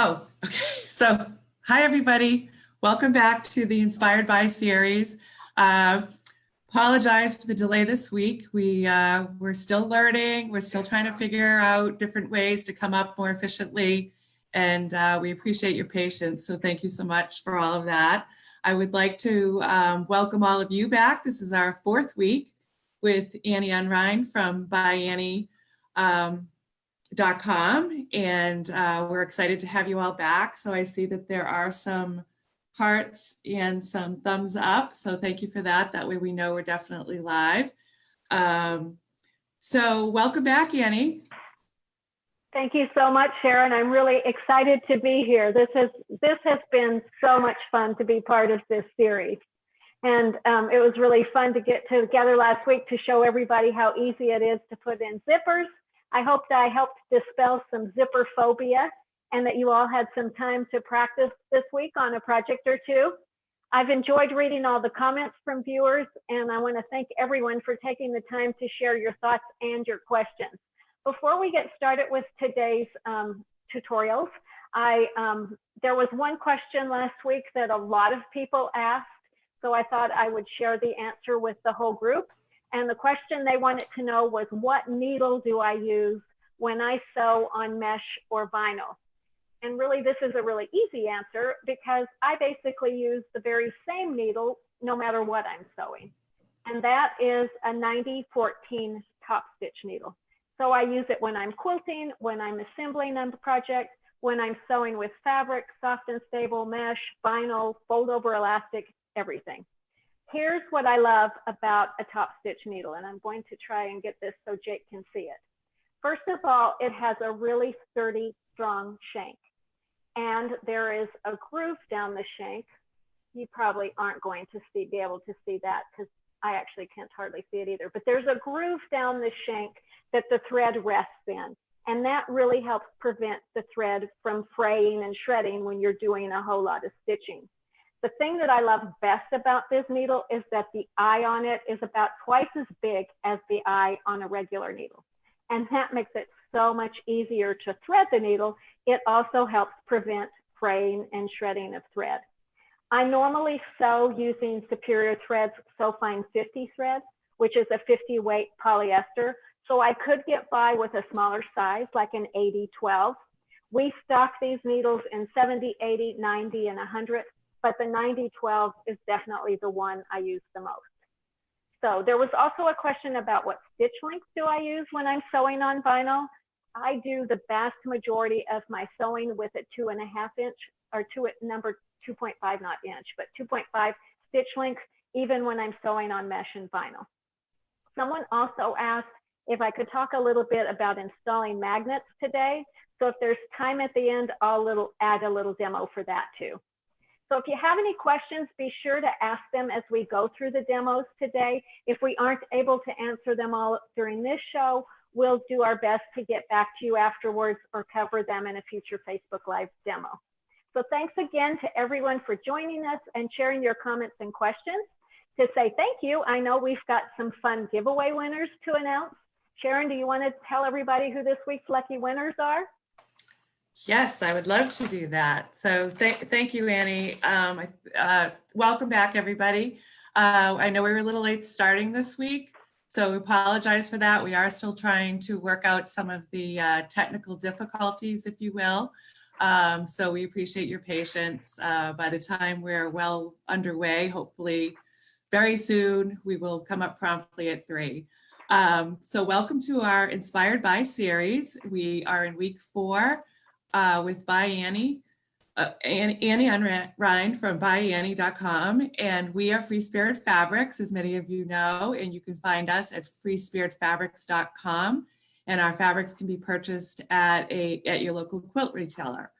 Oh, okay. So, hi everybody. Welcome back to the Inspired By series. Apologize for the delay this week. We're still learning. We're still trying to figure out different ways to come up more efficiently, and we appreciate your patience. So thank you so much for all of that. I would like to welcome all of you back. This is our fourth week with Annie Unrein from ByAnnie.com, and we're excited to have you all back. So I see that there are some hearts and some thumbs up, so thank you for that. That way we know we're definitely live. So welcome back, Annie. Thank you so much, Sharon. I'm really excited to be here. This has been so much fun to be part of this series. And it was really fun to get together last week to show everybody how easy it is to put in zippers. I hope that I helped dispel some zipper phobia and that you all had some time to practice this week on a project or two. I've enjoyed reading all the comments from viewers, and I want to thank everyone for taking the time to share your thoughts and your questions. Before we get started with today's tutorials, there was one question last week that a lot of people asked, so I thought I would share the answer with the whole group. And the question they wanted to know was, what needle do I use when I sew on mesh or vinyl? And really, this is a really easy answer because I basically use the very same needle no matter what I'm sewing. And that is a 90-14 top stitch needle. So I use it when I'm quilting, when I'm assembling on the project, when I'm sewing with fabric, soft and stable mesh, vinyl, fold over elastic, everything. Here's what I love about a top stitch needle, and I'm going to try and get this so Jake can see it. First of all, it has a really sturdy, strong shank. And there is a groove down the shank. You probably aren't going to be able to see that because I actually can't hardly see it either. But there's a groove down the shank that the thread rests in. And that really helps prevent the thread from fraying and shredding when you're doing a whole lot of stitching. The thing that I love best about this needle is that the eye on it is about twice as big as the eye on a regular needle. And that makes it so much easier to thread the needle. It also helps prevent fraying and shredding of thread. I normally sew using Superior Threads Sew Fine 50 thread, which is a 50 weight polyester. So I could get by with a smaller size, like an 80-12. We stock these needles in 70, 80, 90, and 100, but the 90-12 is definitely the one I use the most. So there was also a question about what stitch length do I use when I'm sewing on vinyl. I do the vast majority of my sewing with a 2.5 inch or number 2.5, not inch, but 2.5 stitch length, even when I'm sewing on mesh and vinyl. Someone also asked if I could talk a little bit about installing magnets today. So if there's time at the end, I'll add a little demo for that too. So if you have any questions, be sure to ask them as we go through the demos today. If we aren't able to answer them all during this show, we'll do our best to get back to you afterwards or cover them in a future Facebook Live demo. So thanks again to everyone for joining us and sharing your comments and questions. To say thank you, I know we've got some fun giveaway winners to announce. Sharon, do you want to tell everybody who this week's lucky winners are? Yes, I would love to do that. So thank you, Annie. Welcome back, everybody. I know we were a little late starting this week, so we apologize for that. We are still trying to work out some of the technical difficulties, if you will. So we appreciate your patience. By the time we're well underway, hopefully very soon, we will come up promptly at 3. So welcome to our Inspired By series. We are in week 4. With ByAnnie, Annie Unrein from ByAnnie.com, and we are FreeSpirit Fabrics, as many of you know, and you can find us at FreeSpiritFabrics.com, and our fabrics can be purchased at your local quilt retailer.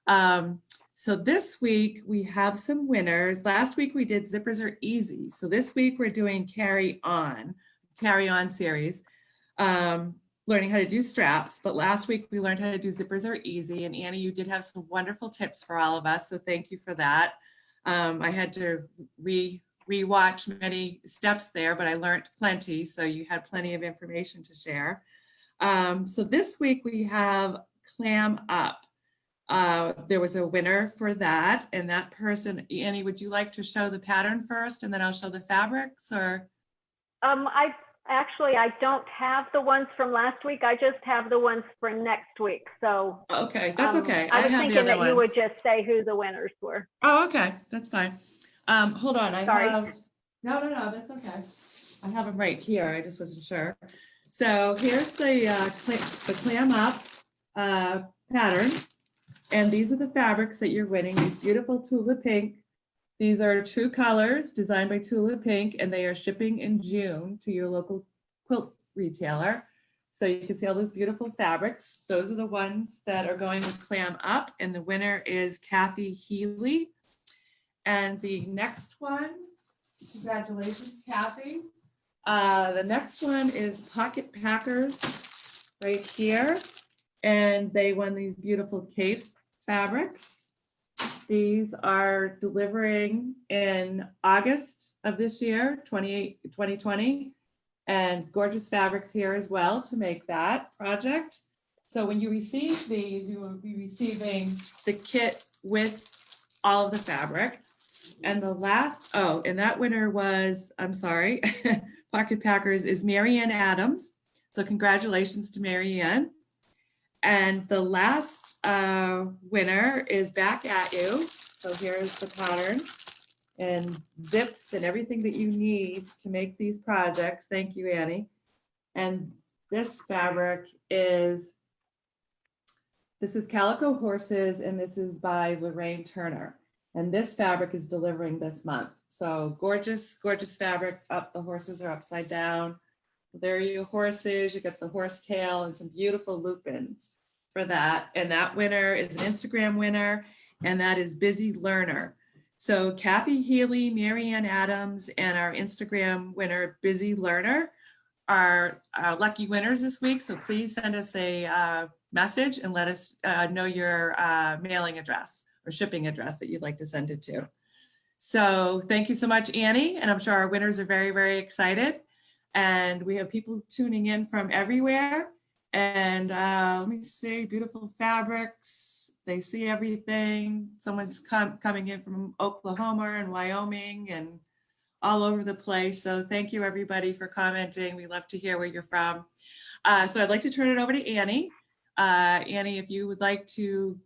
So this week we have some winners. Last week we did Zippers Are Easy, so this week we're doing Carry On series. Learning how to do straps, but last week we learned how to do Zippers Are Easy, and Annie, you did have some wonderful tips for all of us, so thank you for that. I had to re-watch many steps there, but I learned plenty, so you had plenty of information to share. So this week we have Clam Up. There was a winner for that, and that person, Annie, would you like to show the pattern first and then I'll show the fabrics, or? I don't have the ones from last week. I just have the ones for next week. So Okay, that's okay. I was have the thinking other that you would ones. just say who the winners were. Oh, okay, that's fine. Hold on, Sorry. No, that's okay. I have them right here. I just wasn't sure. So here's the clam up pattern. And these are the fabrics that you're winning. These beautiful Tula Pink. These are true colors designed by Tula Pink, and they are shipping in June to your local quilt retailer. So you can see all those beautiful fabrics. Those are the ones that are going with Clam Up, and the winner is Kathy Healy. And the next one, congratulations, Kathy. The next one is Pocket Packers right here. And they won these beautiful cape fabrics. These are delivering in August of this year, 2020, and gorgeous fabrics here as well to make that project. So when you receive these, you will be receiving the kit with all of the fabric. And the last, and that winner was, I'm sorry, Pocket Packers is Marianne Adams. So congratulations to Marianne. And the last winner is Back at You. So here's the pattern and zips and everything that you need to make these projects. Thank you, Annie. And this fabric is, this is Calico Horses, and this is by Lorraine Turner. And this fabric is delivering this month. So gorgeous, gorgeous fabrics. Up, the horses are upside down. There are your horses. You got the horse tail and some beautiful lupins for that. And that winner is an Instagram winner, and that is Busy Learner. So Kathy Healy, Marianne Adams, and our Instagram winner, Busy Learner, are our lucky winners this week. So please send us a message and let us know your mailing address or shipping address that you'd like to send it to. So thank you so much, Annie. And I'm sure our winners are very, very excited. And we have people tuning in from everywhere. And let me see, beautiful fabrics. They see everything. Someone's coming in from Oklahoma and Wyoming and all over the place. So thank you, everybody, for commenting. We love to hear where you're from. So I'd like to turn it over to Annie. Annie, if you would like to,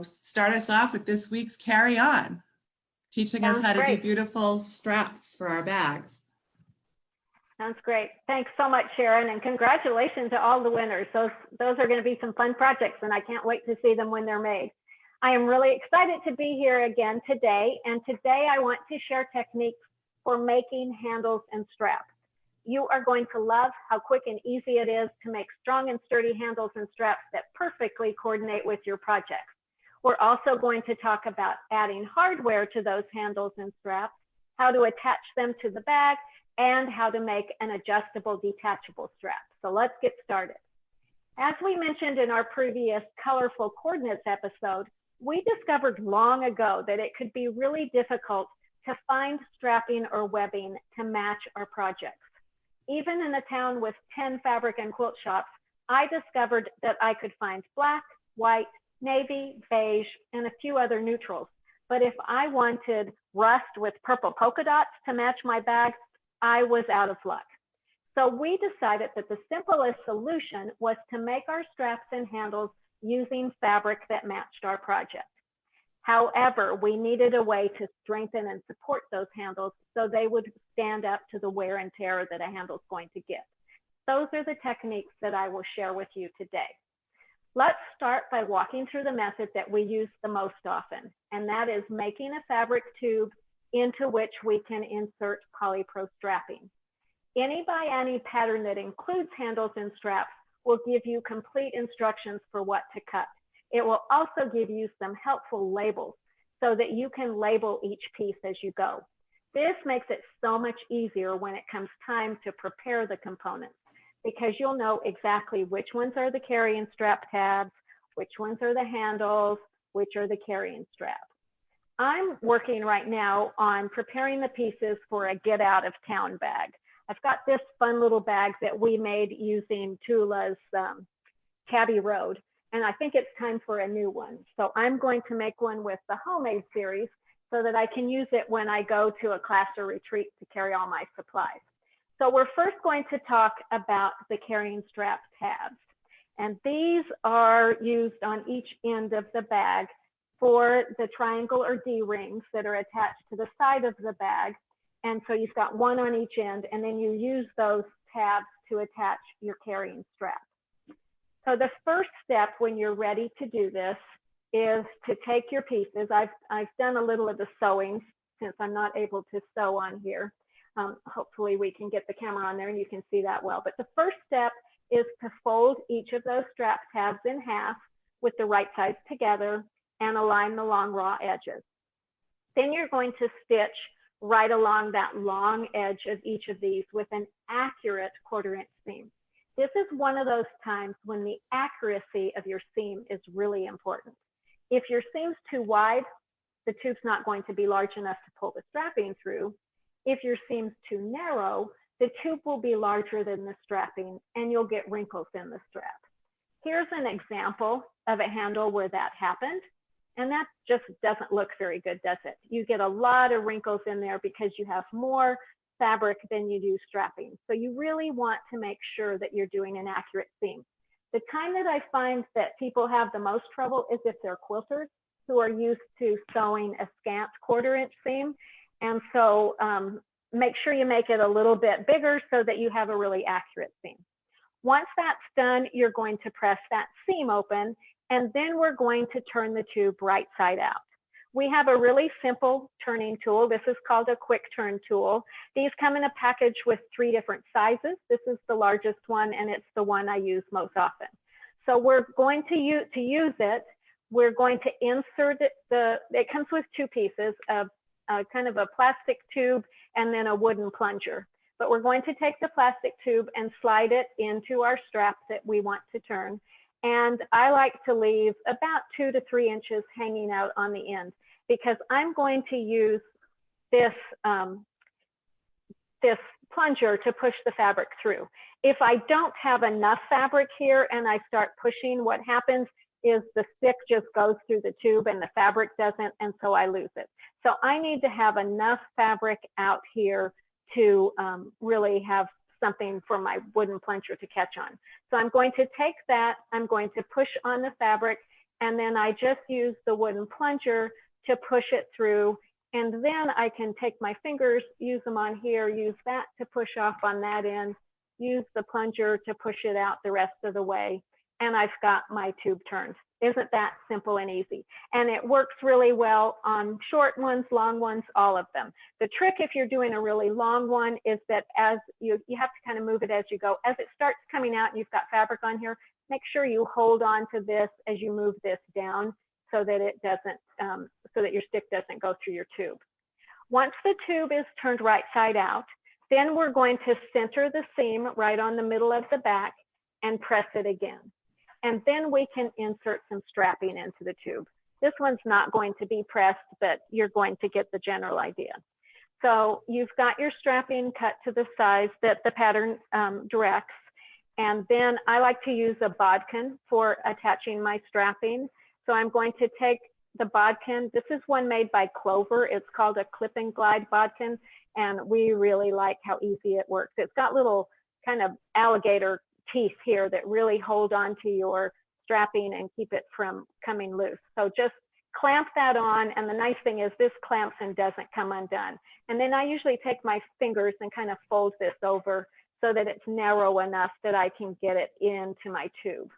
start us off with this week's Carry On, teaching us how to do beautiful straps for our bags. Sounds great. Thanks so much, Sharon, and congratulations to all the winners. Those are going to be some fun projects, and I can't wait to see them when they're made. I am really excited to be here again today, and today I want to share techniques for making handles and straps. You are going to love how quick and easy it is to make strong and sturdy handles and straps that perfectly coordinate with your projects. We're also going to talk about adding hardware to those handles and straps, how to attach them to the bag, and how to make an adjustable detachable strap. So let's get started. As we mentioned in our previous colorful coordinates episode, we discovered long ago that it could be really difficult to find strapping or webbing to match our projects. Even in a town with 10 fabric and quilt shops, I discovered that I could find black, white, navy, beige, and a few other neutrals. But if I wanted rust with purple polka dots to match my bag, I was out of luck. So we decided that the simplest solution was to make our straps and handles using fabric that matched our project. However, we needed a way to strengthen and support those handles so they would stand up to the wear and tear that a handle is going to get. Those are the techniques that I will share with you today. Let's start by walking through the method that we use the most often, and that is making a fabric tube into which we can insert polypro strapping. Any ByAnnie pattern that includes handles and straps will give you complete instructions for what to cut. It will also give you some helpful labels so that you can label each piece as you go. This makes it so much easier when it comes time to prepare the components, because you'll know exactly which ones are the carrying strap tabs, which ones are the handles, which are the carrying straps. I'm working right now on preparing the pieces for a get out of town bag. I've got this fun little bag that we made using Tula's Caddy Road. and I think it's time for a new one. So I'm going to make one with the homemade series so that I can use it when I go to a class or retreat to carry all my supplies. So we're first going to talk about the carrying strap tabs. And these are used on each end of the bag for the triangle or D rings that are attached to the side of the bag. And so you've got one on each end, and then you use those tabs to attach your carrying strap. So the first step when you're ready to do this is to take your pieces. I've done a little of the sewing since I'm not able to sew on here. Hopefully we can get the camera on there and you can see that well. But the first step is to fold each of those strap tabs in half with the right sides together and align the long raw edges. Then you're going to stitch right along that long edge of each of these with an accurate 1/4 inch seam. This is one of those times when the accuracy of your seam is really important. If your seam's too wide, the tube's not going to be large enough to pull the strapping through. If your seam's too narrow, the tube will be larger than the strapping and you'll get wrinkles in the strap. Here's an example of a handle where that happened. And that just doesn't look very good, does it? You get a lot of wrinkles in there because you have more fabric than you do strapping. So you really want to make sure that you're doing an accurate seam. The time that I find that people have the most trouble is if they're quilters who are used to sewing a scant 1/4 inch seam. And so make sure you make it a little bit bigger so that you have a really accurate seam. Once that's done, you're going to press that seam open, and then we're going to turn the tube right side out. We have a really simple turning tool. This is called a quick turn tool. These come in a package with 3 different sizes. This is the largest one, and it's the one I use most often. So we're going to use it. We're going to insert it. It comes with 2 pieces, kind of a plastic tube and then a wooden plunger. But we're going to take the plastic tube and slide it into our strap that we want to turn. And I like to leave about 2 to 3 inches hanging out on the end because I'm going to use this, this plunger to push the fabric through. If I don't have enough fabric here and I start pushing, what happens is the stick just goes through the tube and the fabric doesn't, and so I lose it. So I need to have enough fabric out here to really have something for my wooden plunger to catch on. So I'm going to take that, I'm going to push on the fabric, and then I just use the wooden plunger to push it through. And then I can take my fingers, use them on here, use that to push off on that end, use the plunger to push it out the rest of the way. And I've got my tube turned. Isn't that simple and easy? And it works really well on short ones, long ones, all of them. The trick if you're doing a really long one is that as you have to kind of move it as you go. As it starts coming out and you've got fabric on here, make sure you hold on to this as you move this down so that it doesn't, so that your stick doesn't go through your tube. Once the tube is turned right side out, then we're going to center the seam right on the middle of the back and press it again. And then we can insert some strapping into the tube. This one's not going to be pressed, but you're going to get the general idea. So you've got your strapping cut to the size that the pattern directs. And then I like to use a bodkin for attaching my strapping. So I'm going to take the bodkin. This is one made by Clover. It's called a clip and glide bodkin. And we really like how easy it works. It's got little kind of alligator teeth here that really hold on to your strapping and keep it from coming loose. So just clamp that on, and the nice thing is this clamps and doesn't come undone. And then I usually take my fingers and kind of fold this over so that it's narrow enough that I can get it into my tube.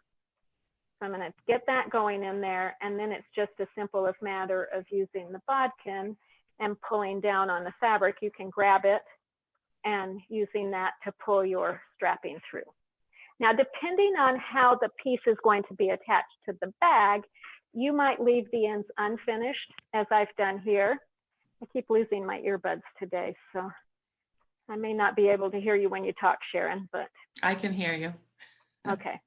So I'm going to get that going in there, and then it's just a simple matter of using the bodkin and pulling down on the fabric. You can grab it and using that to pull your strapping through. Now, depending on how the piece is going to be attached to the bag, you might leave the ends unfinished, as I've done here. I keep losing my earbuds today, so I may not be able to hear you when you talk, Sharon, but I can hear you. Okay.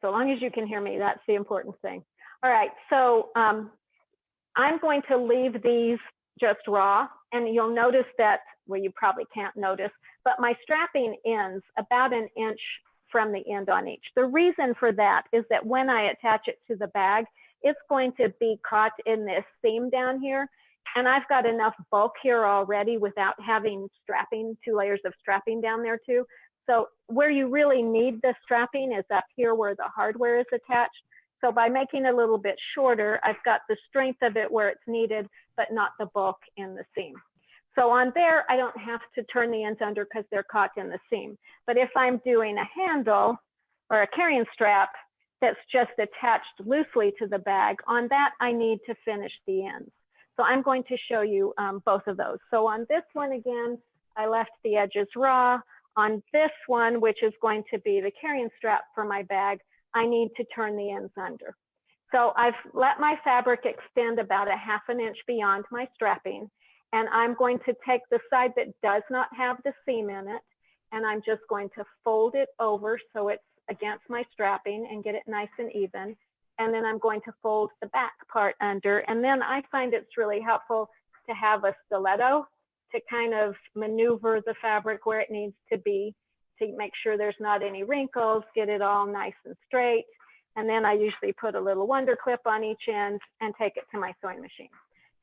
So long as you can hear me, that's the important thing. All right, so I'm going to leave these just raw, and you'll notice that, well, you probably can't notice, but my strapping ends about 1 inch from the end on each. The reason for that is that when I attach it to the bag, it's going to be caught in this seam down here. And I've got enough bulk here already without having strapping, 2 layers of strapping down there too. So where you really need the strapping is up here where the hardware is attached. So by making it a little bit shorter, I've got the strength of it where it's needed, but not the bulk in the seam. So on there, I don't have to turn the ends under because they're caught in the seam. But if I'm doing a handle or a carrying strap that's just attached loosely to the bag, on that I need to finish the ends. So I'm going to show you both of those. So on this one again, I left the edges raw. On this one, which is going to be the carrying strap for my bag, I need to turn the ends under. So I've let my fabric extend about 1/2 inch beyond my strapping. And I'm going to take the side that does not have the seam in it, and I'm just going to fold it over so it's against my strapping and get it nice and even. And then I'm going to fold the back part under. And then I find it's really helpful to have a stiletto to kind of maneuver the fabric where it needs to be to make sure there's not any wrinkles, get it all nice and straight. And then I usually put a little wonder clip on each end and take it to my sewing machine.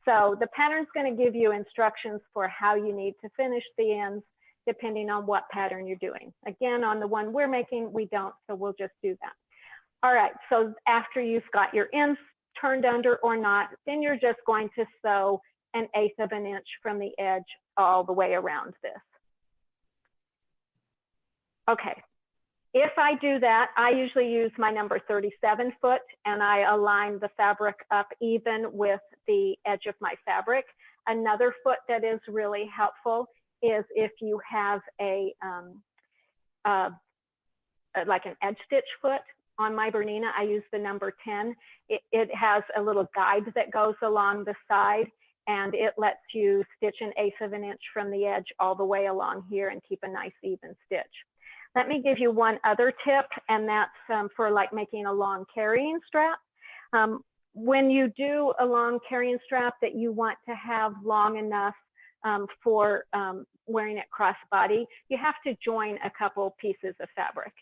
So the pattern's going to give you instructions for how you need to finish the ends depending on what pattern you're doing. Again, on the one we're making, we don't, so we'll just do that. All right, so after you've got your ends turned under or not, then you're just going to sew 1/8 of an inch from the edge all the way around this. Okay, if I do that, I usually use my number 37 foot and I align the fabric up even with the edge of my fabric. Another foot that is really helpful is if you have like an edge stitch foot. On my Bernina, I use the number 10. It has a little guide that goes along the side and it lets you stitch 1/8 of an inch from the edge all the way along here and keep a nice even stitch. Let me give you one other tip, and that's for like making a long carrying strap. When you do a long carrying strap that you want to have long enough for wearing it crossbody, you have to join a couple pieces of fabric.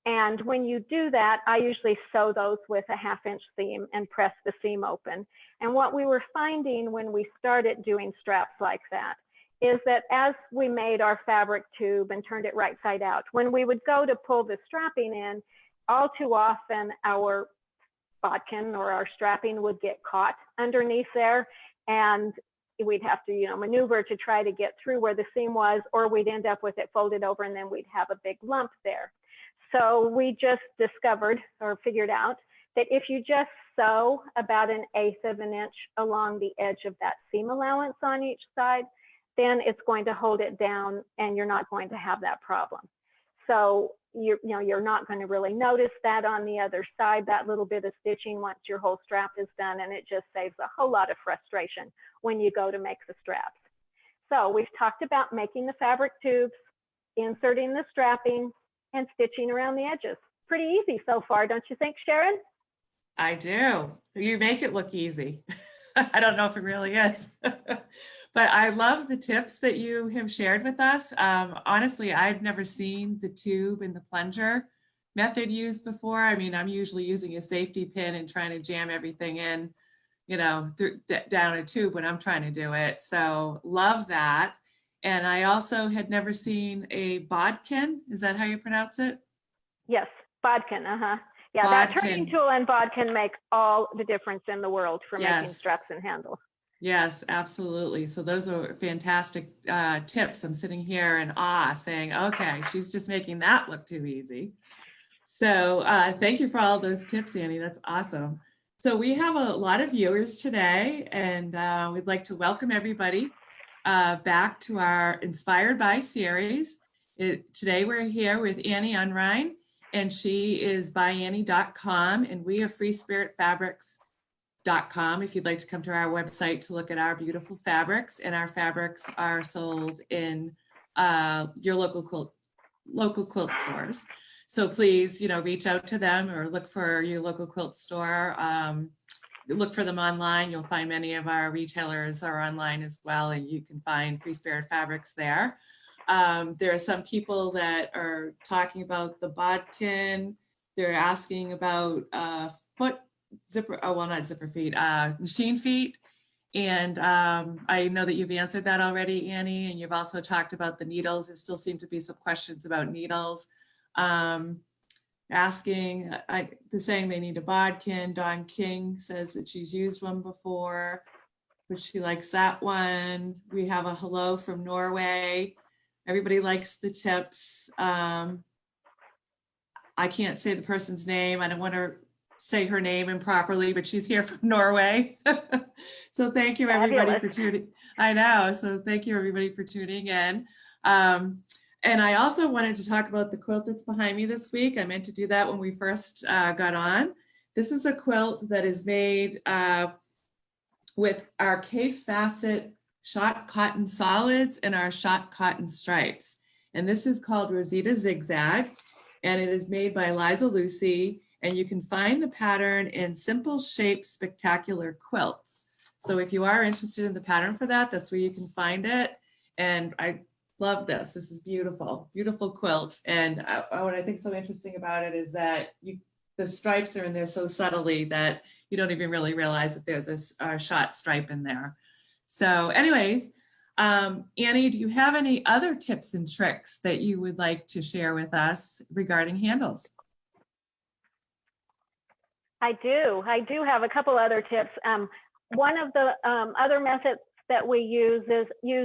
And when you do that, I usually sew those with a 1/2 inch seam and press the seam open. And what we were finding when we started doing straps like that is that as we made our fabric tube and turned it right side out, when we would go to pull the strapping in, all too often our bodkin or our strapping would get caught underneath there, and we'd have to, maneuver to try to get through where the seam was, or we'd end up with it folded over and then we'd have a big lump there. So we just discovered or figured out that if you just sew about 1/8 of an inch along the edge of that seam allowance on each side, then it's going to hold it down and you're not going to have that problem. So you're not going to really notice that on the other side, that little bit of stitching once your whole strap is done, and it just saves a whole lot of frustration when you go to make the straps. So we've talked about making the fabric tubes, inserting the strapping, and stitching around the edges. Pretty easy so far, don't you think, Sharon? I do. You make it look easy. I don't know if it really is. But I love the tips that you have shared with us. Honestly, I've never seen the tube and the plunger method used before. I mean, I'm usually using a safety pin and trying to jam everything in, down a tube when I'm trying to do it. So love that. And I also had never seen a bodkin. Is that how you pronounce it? Yes, bodkin. Yeah, bodkin. That turning tool and bodkin make all the difference in the world for making straps and handles. Yes, absolutely. So those are fantastic tips. I'm sitting here in awe saying, okay, she's just making that look too easy. So thank you for all those tips, Annie. That's awesome. So we have a lot of viewers today, and we'd like to welcome everybody back to our Inspired By series. Today we're here with Annie Unrein, and she is ByAnnie.com, and we have FreeSpiritFabrics.com if you'd like to come to our website to look at our beautiful fabrics. And our fabrics are sold in your local quilt stores. So please, reach out to them or look for your local quilt store. Look for them online. You'll find many of our retailers are online as well, and you can find Free Spirit Fabrics there. There are some people that are talking about the bodkin. They're asking about foot zipper, oh, well, not zipper feet, machine feet. And I know that you've answered that already, Annie, and you've also talked about the needles. There still seem to be some questions about needles. They're saying they need a bodkin. Dawn King says that she's used one before, but she likes that one. We have a hello from Norway. Everybody likes the tips. I can't say the person's name. I don't want to say her name improperly, but she's here from Norway. So thank you everybody for tuning. I know. So thank you everybody for tuning in. And I also wanted to talk about the quilt that's behind me this week. I meant to do that when we first got on. This is a quilt that is made with our K-Facet shot cotton solids and our shot cotton stripes. And this is called Rosita Zigzag, and it is made by Liza Lucy. And you can find the pattern in Simple Shape Spectacular Quilts. So if you are interested in the pattern for that, that's where you can find it. And I love this. This is beautiful, beautiful quilt. And what I think so interesting about it is that the stripes are in there so subtly that you don't even really realize that there's a shot stripe in there. So anyways, Annie, do you have any other tips and tricks that you would like to share with us regarding handles? I do have a couple other tips. One of the other methods that we use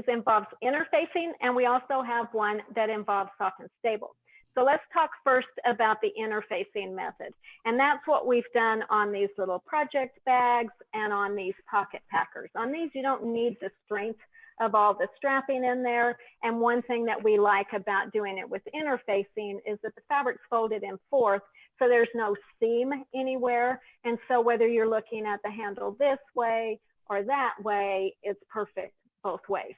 involves interfacing, and we also have one that involves soft and stable. So let's talk first about the interfacing method. And that's what we've done on these little project bags and on these pocket packers. On these, you don't need the strength of all the strapping in there. And one thing that we like about doing it with interfacing is that the fabric's folded in fourth, so there's no seam anywhere. And so whether you're looking at the handle this way or that way, it's perfect both ways.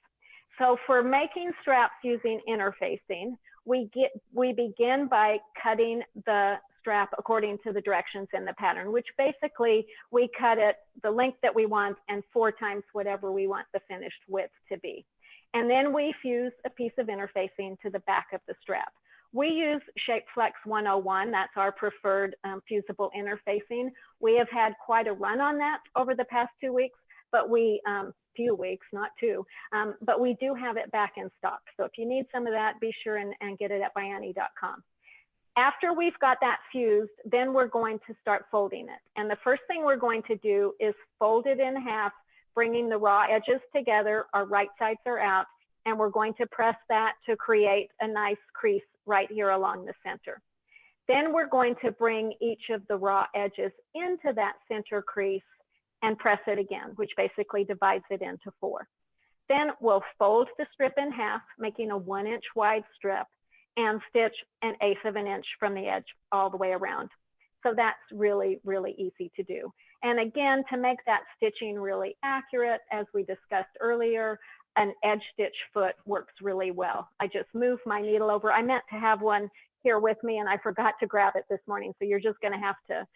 So for making straps using interfacing, we begin by cutting the strap according to the directions in the pattern, which basically we cut it the length that we want and 4 times whatever we want the finished width to be. And then we fuse a piece of interfacing to the back of the strap. We use Shapeflex 101. That's our preferred fusible interfacing. We have had quite a run on that over the past 2 weeks, but few weeks, not 2, but we do have it back in stock. So if you need some of that, be sure and get it at ByAnnie.com. After we've got that fused, then we're going to start folding it. And the first thing we're going to do is fold it in half, bringing the raw edges together. Our right sides are out, and we're going to press that to create a nice crease right here along the center. Then we're going to bring each of the raw edges into that center crease and press it again, which basically divides it into 4. Then we'll fold the strip in half, making a 1-inch wide strip, and stitch 1/8 of an inch from the edge all the way around. So that's really, really easy to do. And again, to make that stitching really accurate, as we discussed earlier, an edge stitch foot works really well. I just moved my needle over. I meant to have one here with me and I forgot to grab it this morning. So you're just gonna have to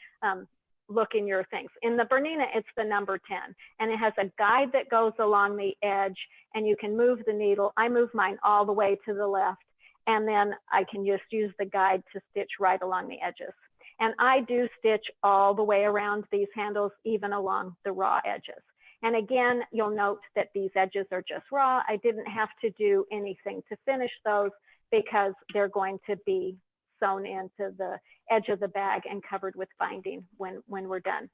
look in your things. In the Bernina, it's the number 10, and it has a guide that goes along the edge, and you can move the needle. I move mine all the way to the left, and then I can just use the guide to stitch right along the edges. And I do stitch all the way around these handles, even along the raw edges. And again, you'll note that these edges are just raw. I didn't have to do anything to finish those because they're going to be sewn into the edge of the bag and covered with binding when we're done.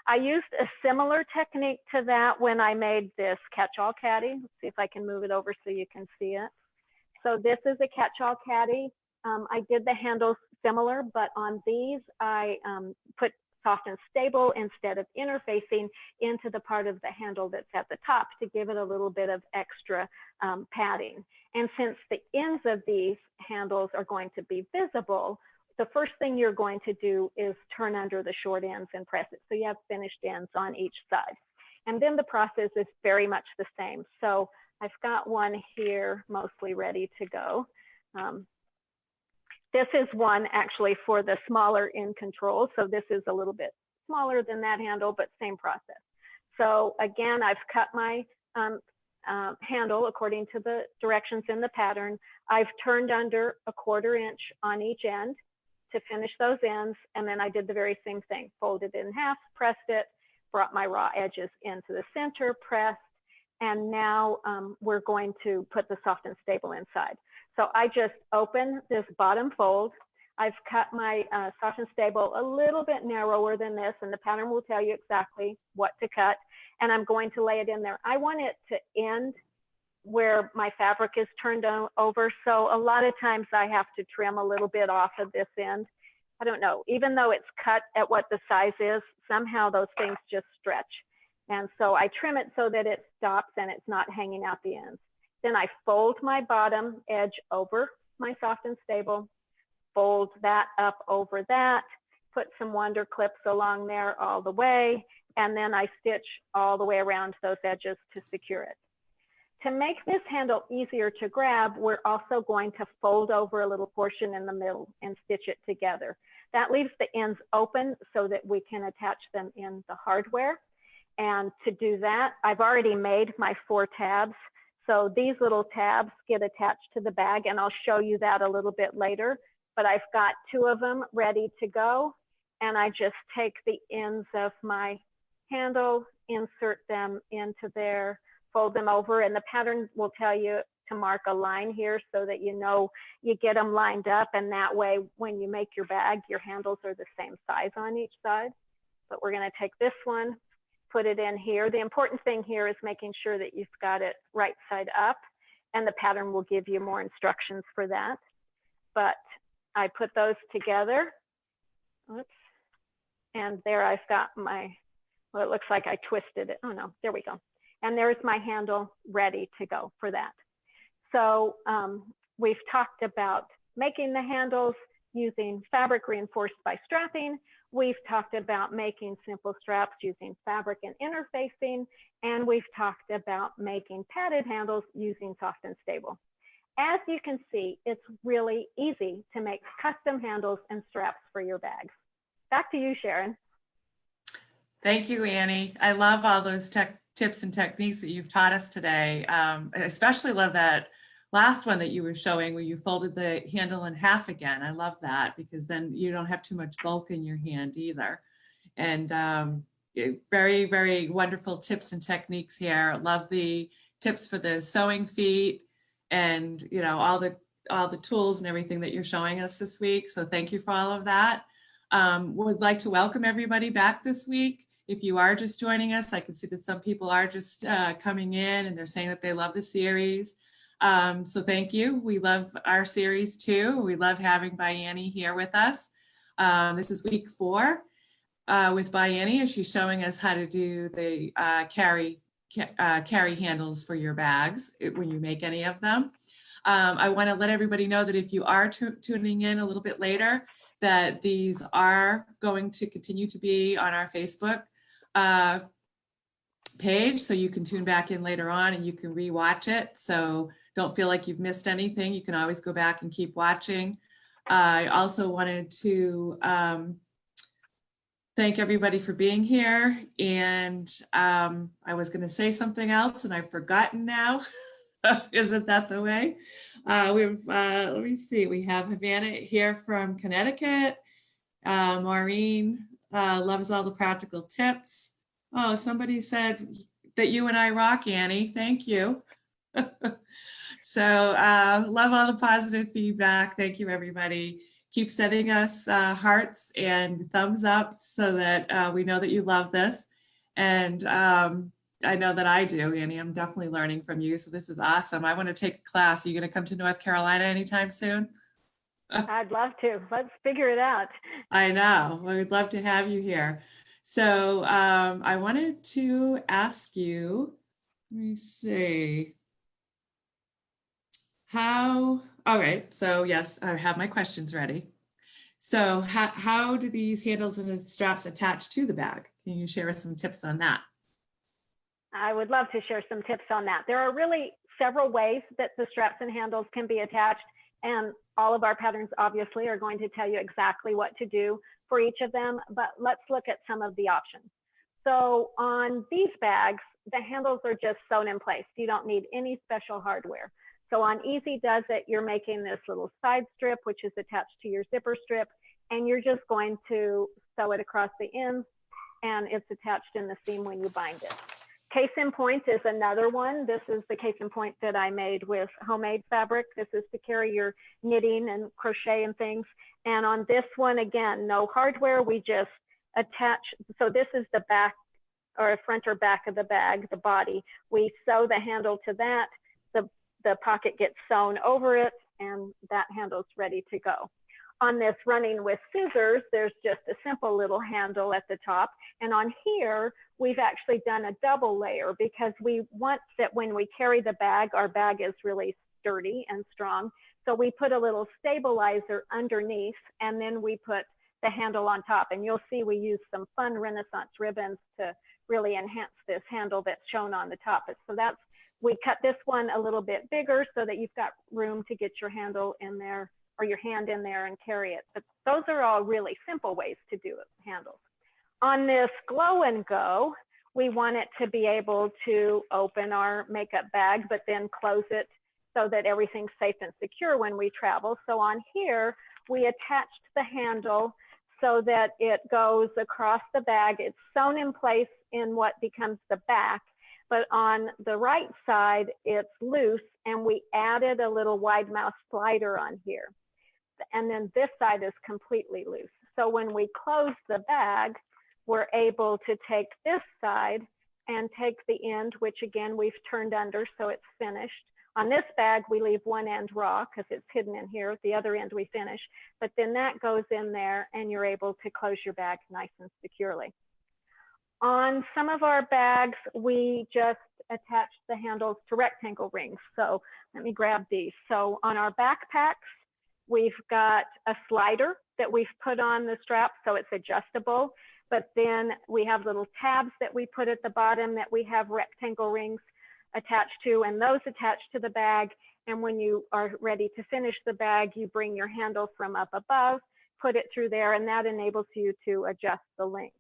I used a similar technique to that when I made this catch-all caddy. Let's see if I can move it over so you can see it. So this is a catch-all caddy. I did the handles similar, but on these I put soft and stable instead of interfacing into the part of the handle that's at the top to give it a little bit of extra padding. And since the ends of these handles are going to be visible, the first thing you're going to do is turn under the short ends and press it. So you have finished ends on each side. And then the process is very much the same. So I've got one here mostly ready to go. This is one actually for the smaller end control. So this is a little bit smaller than that handle, but same process. So again, I've cut my handle according to the directions in the pattern. I've turned under a 1/4 inch on each end to finish those ends. And then I did the very same thing, folded it in half, pressed it, brought my raw edges into the center, pressed, and now we're going to put the soft and stable inside. So I just open this bottom fold. I've cut my soft and stable a little bit narrower than this, and the pattern will tell you exactly what to cut. And I'm going to lay it in there. I want it to end where my fabric is turned over. So a lot of times I have to trim a little bit off of this end. I don't know, even though it's cut at what the size is, somehow those things just stretch. And so I trim it so that it stops and it's not hanging out the ends. Then I fold my bottom edge over my soft and stable, fold that up over that, put some wonder clips along there all the way, and then I stitch all the way around those edges to secure it. To make this handle easier to grab, we're also going to fold over a little portion in the middle and stitch it together. That leaves the ends open so that we can attach them in the hardware. And to do that, I've already made my 4 tabs. So these little tabs get attached to the bag, and I'll show you that a little bit later. But I've got 2 of them ready to go. And I just take the ends of my handle, insert them into there, fold them over, and the pattern will tell you to mark a line here so that you know you get them lined up, and that way when you make your bag, your handles are the same size on each side. But we're going to take this one, put it in here. The important thing here is making sure that you've got it right side up, and the pattern will give you more instructions for that. But I put those together. Oops. And there I've got my, well, it looks like I twisted it. Oh no, there we go. And there's my handle ready to go for that. So we've talked about making the handles using fabric reinforced by strapping. We've talked about making simple straps using fabric and interfacing. And we've talked about making padded handles using soft and stable. As you can see, it's really easy to make custom handles and straps for your bags. Back to you, Sharon. Thank you, Annie. I love all those tips and techniques that you've taught us today. I especially love that last one that you were showing where you folded the handle in half again. I love that because then you don't have too much bulk in your hand either. And very, very wonderful tips and techniques here. Love the tips for the sewing feet and, you know, all the tools and everything that you're showing us this week. So thank you for all of that. Would like to welcome everybody back this week. If you are just joining us, I can see that some people are just coming in and they're saying that they love the series. So thank you. We love our series too. We love having ByAnnie here with us. This is week 4 with ByAnnie, as she's showing us how to do the carry handles for your bags when you make any of them. I want to let everybody know that if you are tuning in a little bit later, that these are going to continue to be on our Facebook page, so you can tune back in later on and you can re-watch it. So don't feel like you've missed anything. You can always go back and keep watching. I also wanted to thank everybody for being here. And I was going to say something else and I've forgotten now. Isn't that the way? Let me see. We have Havana here from Connecticut. Maureen loves all the practical tips. Oh, somebody said that you and I rock, Annie. Thank you. So love all the positive feedback. Thank you, everybody. Keep sending us hearts and thumbs up so that we know that you love this. And I know that I do, Annie. I'm definitely learning from you. So this is awesome. I want to take a class. Are you going to come to North Carolina anytime soon? I'd love to. Let's figure it out. I know. We'd love to have you here. So I wanted to ask you, let me see. All right. So yes, I have my questions ready. So how do these handles and the straps attach to the bag? Can you share some tips on that? I would love to share some tips on that. There are really several ways that the straps and handles can be attached, and all of our patterns obviously are going to tell you exactly what to do for each of them, but let's look at some of the options. So on these bags, the handles are just sewn in place. You don't need any special hardware. So on Easy Does It, you're making this little side strip, which is attached to your zipper strip, and you're just going to sew it across the ends, and it's attached in the seam when you bind it. Case in point is another one. This is the case in point that I made with homemade fabric. This is to carry your knitting and crochet and things. And on this one, again, no hardware. We just attach. So this is the back or front or back of the bag, the body. We sew the handle to that. The pocket gets sewn over it, and that handle's ready to go. On this running with scissors, there's just a simple little handle at the top. And on here, we've actually done a double layer because we want that when we carry the bag, our bag is really sturdy and strong. So we put a little stabilizer underneath, and then we put the handle on top. And you'll see we use some fun Renaissance ribbons to really enhance this handle that's shown on the top. So we cut this one a little bit bigger so that you've got room to get your handle in there or your hand in there and carry it. But those are all really simple ways to do handles. On this Glow and Go, we want it to be able to open our makeup bag, but then close it so that everything's safe and secure when we travel. So on here, we attached the handle so that it goes across the bag. It's sewn in place in what becomes the back, but on the right side, it's loose, and we added a little wide mouth slider on here. And then this side is completely loose. So when we close the bag, we're able to take this side and take the end, which again, we've turned under so it's finished. On this bag, we leave one end raw because it's hidden in here. The other end we finish, but then that goes in there and you're able to close your bag nice and securely. On some of our bags, we just attach the handles to rectangle rings. So let me grab these. So on our backpacks, we've got a slider that we've put on the strap so it's adjustable, but then we have little tabs that we put at the bottom that we have rectangle rings attached to, and those attach to the bag. And when you are ready to finish the bag, you bring your handle from up above, put it through there, and that enables you to adjust the length.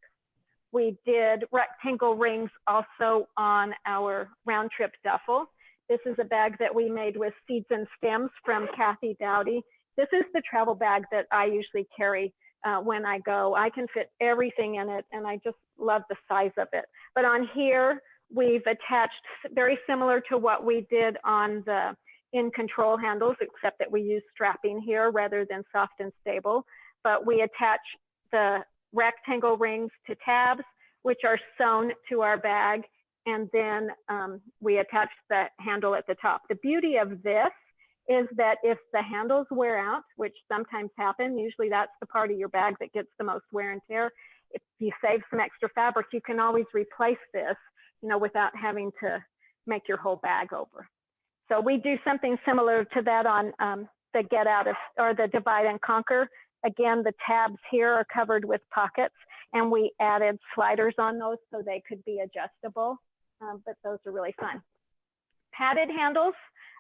We did rectangle rings also on our round trip duffel. This is a bag that we made with seeds and stems from Kathy Dowdy. This is the travel bag that I usually carry when I go. I can fit everything in it, and I just love the size of it. But on here, we've attached very similar to what we did on the In Control handles, except that we use strapping here rather than soft and stable. But we attach the rectangle rings to tabs, which are sewn to our bag, and then we attach the handle at the top. The beauty of this is that if the handles wear out, which sometimes happen, usually that's the part of your bag that gets the most wear and tear. If you save some extra fabric, you can always replace this, without having to make your whole bag over. So we do something similar to that on the Get Out of, or the Divide and Conquer. Again, the tabs here are covered with pockets, and we added sliders on those so they could be adjustable, but those are really fun. Padded handles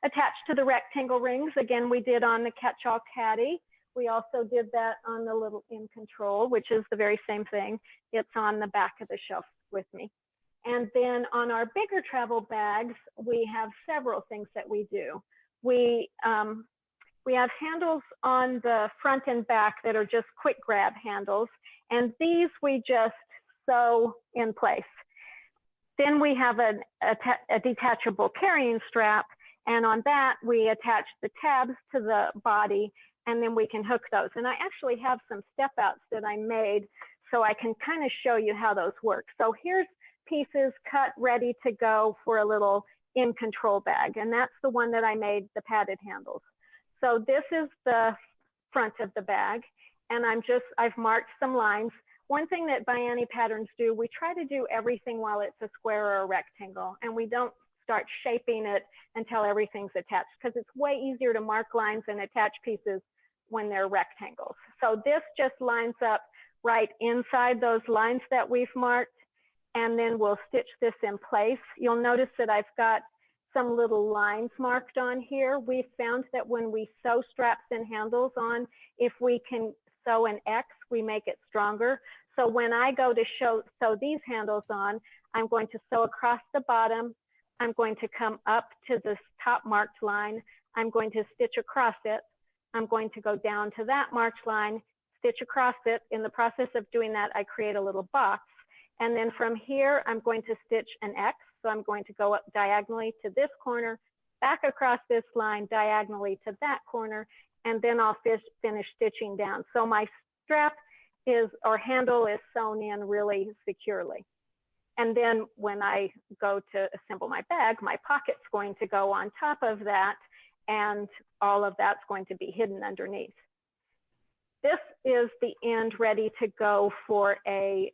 attached to the rectangle rings. Again, we did on the Catch-All Caddy. We also did that on the little In Control, which is the very same thing. It's on the back of the shelf with me. And then on our bigger travel bags, we have several things that we do. We have handles on the front and back that are just quick grab handles, and these we just sew in place. Then we have a detachable carrying strap, and on that we attach the tabs to the body, and then we can hook those. And I actually have some step outs that I made so I can kind of show you how those work. So here's pieces cut ready to go for a little In Control bag, and that's the one that I made the padded handles. So this is the front of the bag, and I've marked some lines. One thing that ByAnnie patterns do, we try to do everything while it's a square or a rectangle, and we don't start shaping it until everything's attached, because it's way easier to mark lines and attach pieces when they're rectangles. So this just lines up right inside those lines that we've marked, and then we'll stitch this in place. You'll notice that I've got some little lines marked on here. We found that when we sew straps and handles on, if we can sew an X, we make it stronger. So when I go to sew these handles on, I'm going to sew across the bottom. I'm going to come up to this top marked line. I'm going to stitch across it. I'm going to go down to that marked line, stitch across it. In the process of doing that, I create a little box. And then from here, I'm going to stitch an X. So I'm going to go up diagonally to this corner, back across this line diagonally to that corner, and then I'll finish stitching down. So my strap handle is sewn in really securely. And then when I go to assemble my bag, my pocket's going to go on top of that, and all of that's going to be hidden underneath. This is the end ready to go for a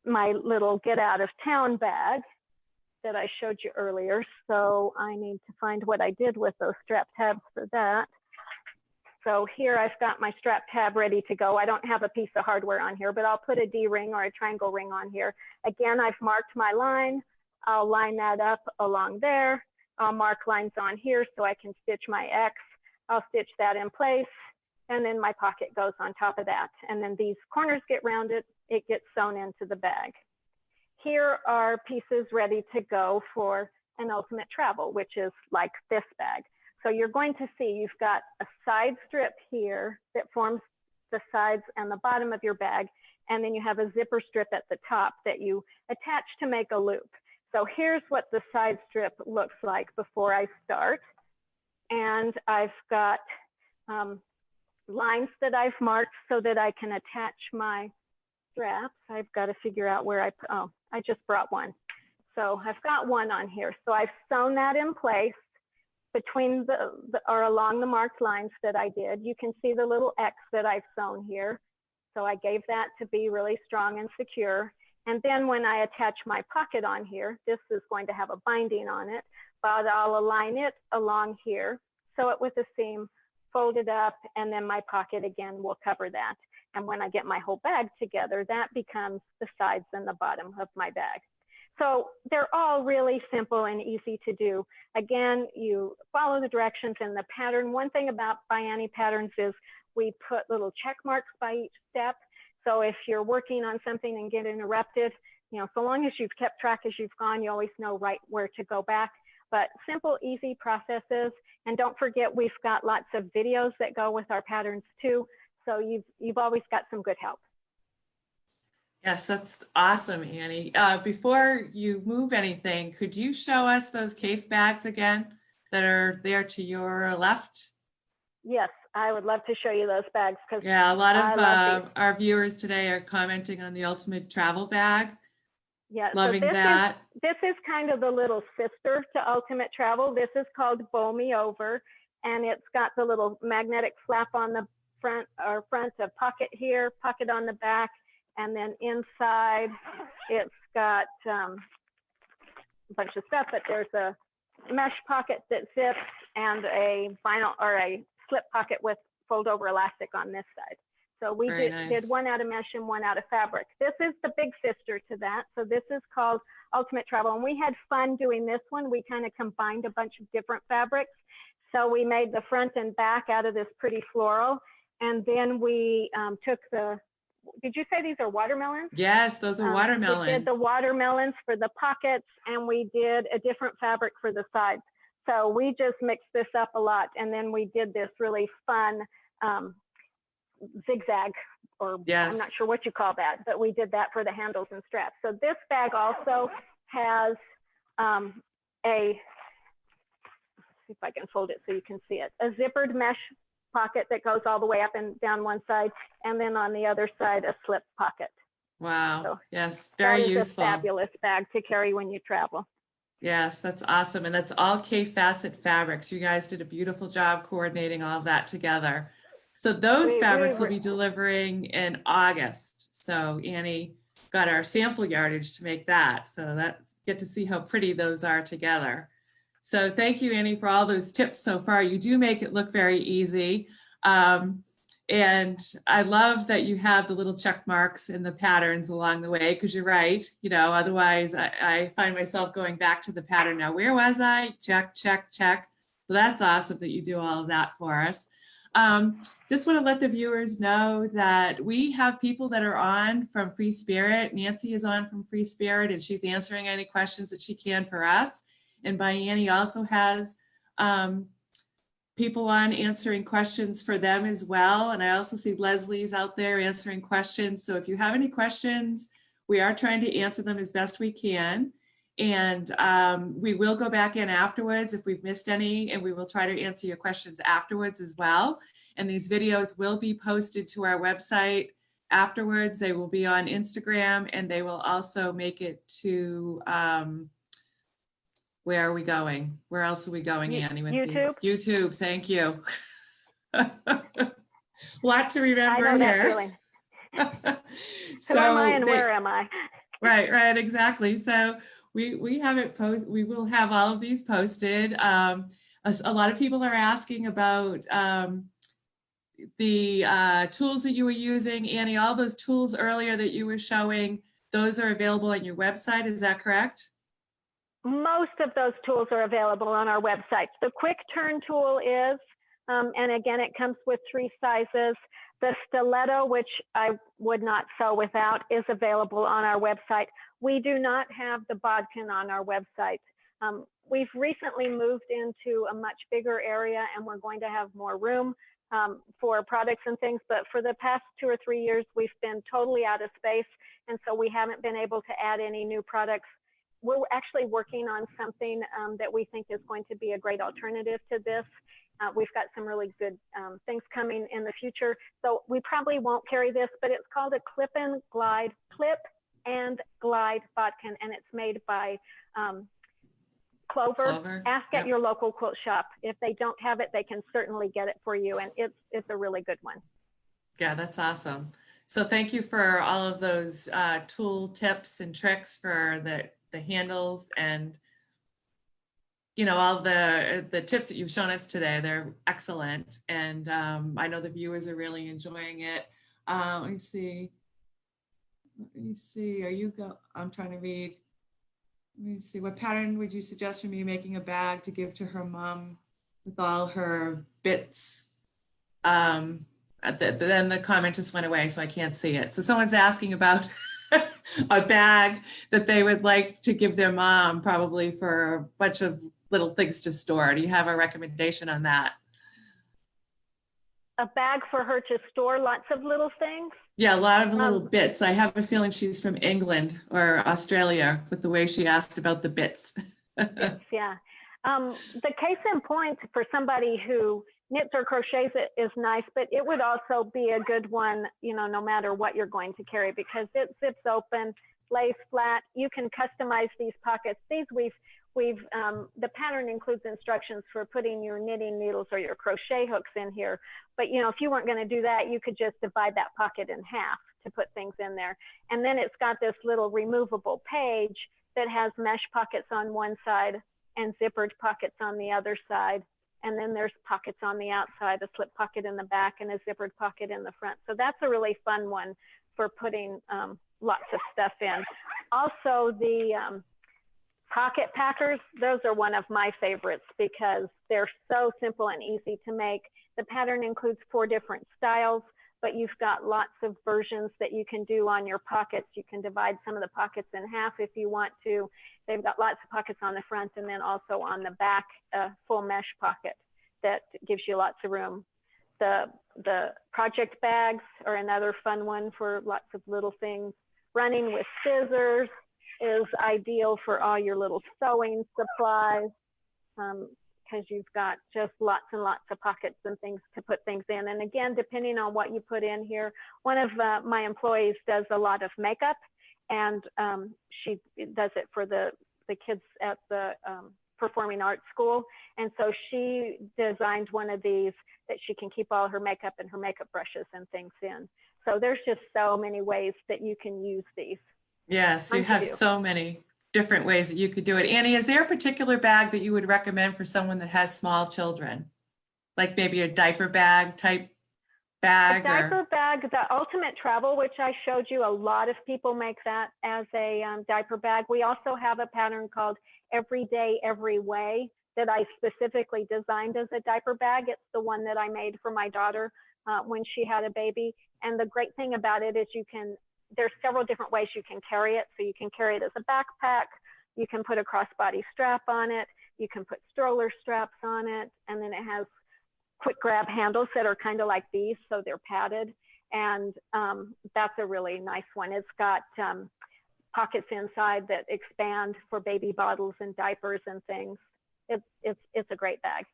my little get out of town bag that I showed you earlier. So I need to find what I did with those strap tabs for that. So here I've got my strap tab ready to go. I don't have a piece of hardware on here, but I'll put a D ring or a triangle ring on here. Again, I've marked my line. I'll line that up along there. I'll mark lines on here so I can stitch my X. I'll stitch that in place, and then my pocket goes on top of that. And then these corners get rounded, it gets sewn into the bag. Here are pieces ready to go for an ultimate travel, which is like this bag. So you're going to see you've got a side strip here that forms the sides and the bottom of your bag. And then you have a zipper strip at the top that you attach to make a loop. So here's what the side strip looks like before I start. And I've got lines that I've marked so that I can attach my straps. I've got to figure out where I just brought one. So I've got one on here. So I've sewn that in place between or along the marked lines that I did. You can see the little X that I've sewn here. So I gave that to be really strong and secure. And then when I attach my pocket on here, this is going to have a binding on it, but I'll align it along here, sew it with a seam, fold it up, and then my pocket again will cover that. And when I get my whole bag together, that becomes the sides and the bottom of my bag. So they're all really simple and easy to do. Again, you follow the directions in the pattern. One thing about ByAnnie patterns is we put little check marks by each step. So if you're working on something and get interrupted, you know, so long as you've kept track as you've gone, you always know right where to go back. But simple, easy processes. And don't forget, we've got lots of videos that go with our patterns too. So you've always got some good help. Yes, that's awesome, Annie. Before you move anything, could you show us those cave bags again that are there to your left? Yes, I would love to show you those bags. Yeah, a lot of our viewers today are commenting on the ultimate travel bag. Yeah, loving so that. This is kind of the little sister to Ultimate Travel. This is called Bow Me Over, and it's got the little magnetic flap on the front of pocket here, pocket on the back. And then inside, it's got a bunch of stuff, but there's a mesh pocket that zips and a vinyl or a slip pocket with fold over elastic on this side. So we did one out of mesh and one out of fabric. This is the big sister to that. So this is called Ultimate Travel. And we had fun doing this one. We kind of combined a bunch of different fabrics. So we made the front and back out of this pretty floral. And then we took did you say these are watermelons? Yes, those are watermelon. We did the watermelons for the pockets, and we did a different fabric for the sides. So we just mixed this up a lot, and then we did this really fun zigzag, or yes. I'm not sure what you call that, but we did that for the handles and straps. So this bag also has let's see if I can fold it so you can see it, a zippered mesh pocket that goes all the way up and down one side, and then on the other side a slip pocket. Wow. So yes, very useful. That is a fabulous bag to carry when you travel. Yes, that's awesome. And that's all K-Facet fabrics. You guys did a beautiful job coordinating all of that together. So those fabrics will be delivering in August. So Annie got our sample yardage to make that. So get to see how pretty those are together. So thank you, Annie, for all those tips so far. You do make it look very easy. And I love that you have the little check marks in the patterns along the way, because you're right. You know, otherwise I find myself going back to the pattern now. Where was I? Check, check, check. So that's awesome that you do all of that for us. Just want to let the viewers know that we have people that are on from FreeSpirit. Nancy is on from FreeSpirit, and she's answering any questions that she can for us. And ByAnnie also has people on answering questions for them as well. And I also see Leslie's out there answering questions. So if you have any questions, we are trying to answer them as best we can. And we will go back in afterwards if we've missed any, and we will try to answer your questions afterwards as well. And these videos will be posted to our website afterwards. They will be on Instagram, and they will also make it to, where are we going? Where else are we going, Annie, with YouTube? these? YouTube, thank you. Lot to remember I know that here. feeling. So who am I and where am I? Right, exactly. So we have it post. We will have all of these posted. A lot of people are asking about the tools that you were using, Annie. All those tools earlier that you were showing, those are available on your website. Is that correct? Most of those tools are available on our website. The quick turn tool is, and again, it comes with 3 sizes. The stiletto, which I would not sew without, is available on our website. We do not have the bodkin on our website. We've recently moved into a much bigger area, and we're going to have more room for products and things. But for the past 2 or 3 years, we've been totally out of space, and so we haven't been able to add any new products. We're actually working on something that we think is going to be a great alternative to this. We've got some really good things coming in the future. So we probably won't carry this, but it's called a clip and glide bodkin, and it's made by Clover. Ask at your local quilt shop. If they don't have it, they can certainly get it for you, and it's a really good one. Yeah, that's awesome. So thank you for all of those tool tips and tricks for the handles, and all the tips that you've shown us today. They're excellent, and I know the viewers are really enjoying it. Let me see. I'm trying to read. Let me see. What pattern would you suggest for me making a bag to give to her mom with all her bits? Then the comment just went away, so I can't see it. So someone's asking about a bag that they would like to give their mom, probably for a bunch of little things to store. Do you have a recommendation on that? A bag for her to store lots of little things? Yeah, a lot of little bits. I have a feeling she's from England or Australia with the way she asked about the bits. Yeah. The case in point for somebody who knits or crochets it is nice, but it would also be a good one, no matter what you're going to carry, because it zips open, lays flat. You can customize these pockets. These the pattern includes instructions for putting your knitting needles or your crochet hooks in here. But if you weren't going to do that, you could just divide that pocket in half to put things in there. And then it's got this little removable page that has mesh pockets on one side and zippered pockets on the other side. And then there's pockets on the outside, a slip pocket in the back and a zippered pocket in the front. So that's a really fun one for putting lots of stuff in. Also, the pocket packers, those are one of my favorites because they're so simple and easy to make. The pattern includes 4 different styles, but you've got lots of versions that you can do on your pockets. You can divide some of the pockets in half if you want to. They've got lots of pockets on the front, and then also on the back, a full mesh pocket that gives you lots of room. The project bags are another fun one for lots of little things. Running with scissors is ideal for all your little sewing supplies, because you've got just lots and lots of pockets and things to put things in. And again, depending on what you put in here, one of my employees does a lot of makeup, and she does it for the kids at the performing arts school. And so she designed one of these that she can keep all her makeup and her makeup brushes and things in. So there's just so many ways that you can use these. Yes, you have so many different ways that you could do it. Annie, is there a particular bag that you would recommend for someone that has small children? Like maybe a diaper bag type bag? A diaper bag, the Ultimate Travel, which I showed you, a lot of people make that as a diaper bag. We also have a pattern called Every Day, Every Way that I specifically designed as a diaper bag. It's the one that I made for my daughter when she had a baby. And the great thing about it is there's several different ways you can carry it. So you can carry it as a backpack, you can put a crossbody strap on it, you can put stroller straps on it, and then it has quick grab handles that are kind of like these, so they're padded. And that's a really nice one. It's got pockets inside that expand for baby bottles and diapers and things. It's a great bag.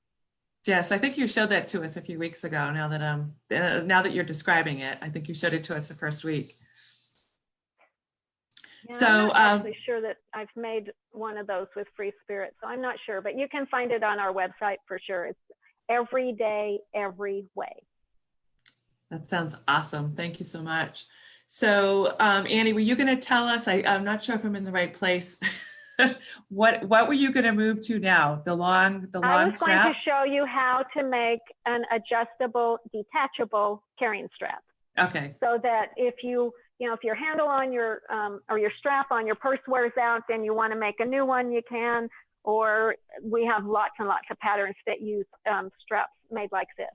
Yes, I think you showed that to us a few weeks ago. Now that you're describing it, I think you showed it to us the first week. Yeah, So I'm not actually sure that I've made one of those with FreeSpirit, so I'm not sure, but you can find it on our website for sure. It's every day, every way. that sounds awesome. Thank you so much. So Annie, were you going to tell us, I'm not sure if I'm in the right place, what were you going to move to now? The long I was strap? going to show you how to make an adjustable, detachable carrying strap. Okay. So that if if your handle on your or your strap on your purse wears out and you want to make a new one, you can. Or we have lots and lots of patterns that use straps made like this.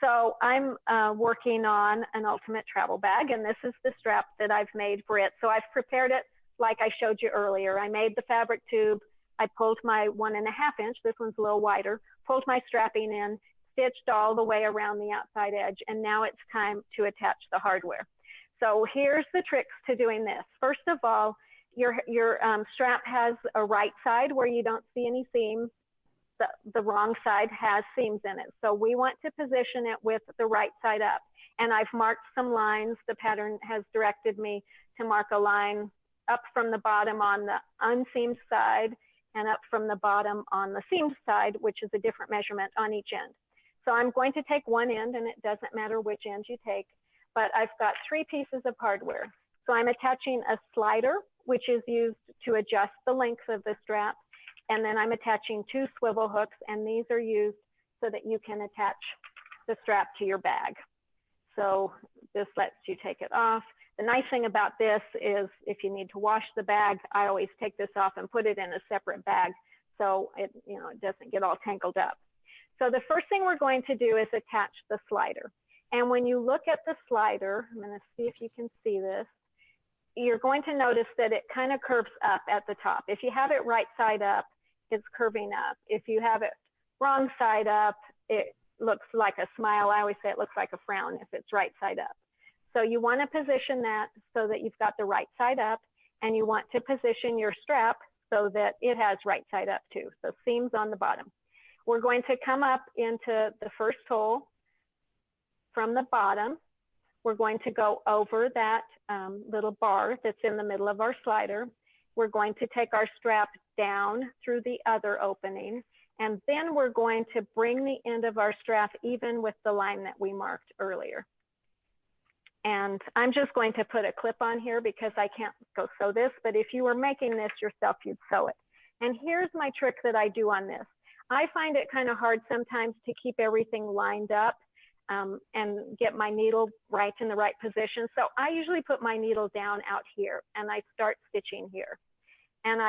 So I'm working on an ultimate travel bag, and this is the strap that I've made for it. So I've prepared it like I showed you earlier. I made the fabric tube. I pulled my 1.5 inch, this one's a little wider, pulled my strapping in, stitched all the way around the outside edge, and now it's time to attach the hardware. So here's the tricks to doing this. First of all, your strap has a right side where you don't see any seams. The wrong side has seams in it. So we want to position it with the right side up. And I've marked some lines. The pattern has directed me to mark a line up from the bottom on the unseamed side and up from the bottom on the seamed side, which is a different measurement on each end. So I'm going to take one end, and it doesn't matter which end you take, but I've got 3 pieces of hardware. So I'm attaching a slider, which is used to adjust the length of the strap. And then I'm attaching 2 swivel hooks, and these are used so that you can attach the strap to your bag. So this lets you take it off. The nice thing about this is if you need to wash the bag, I always take this off and put it in a separate bag so it doesn't get all tangled up. So the first thing we're going to do is attach the slider. And when you look at the slider, I'm going to see if you can see this, you're going to notice that it kind of curves up at the top. If you have it right side up, it's curving up. If you have it wrong side up, it looks like a smile. I always say it looks like a frown if it's right side up. So you want to position that so that you've got the right side up, and you want to position your strap so that it has right side up too. So seams on the bottom. We're going to come up into the first hole from the bottom. We're going to go over that little bar that's in the middle of our slider. We're going to take our strap down through the other opening, and then we're going to bring the end of our strap even with the line that we marked earlier. And I'm just going to put a clip on here because I can't go sew this, but if you were making this yourself, you'd sew it. And here's my trick that I do on this. I find it kind of hard sometimes to keep everything lined up and get my needle right in the right position. So I usually put my needle down out here and I start stitching here. And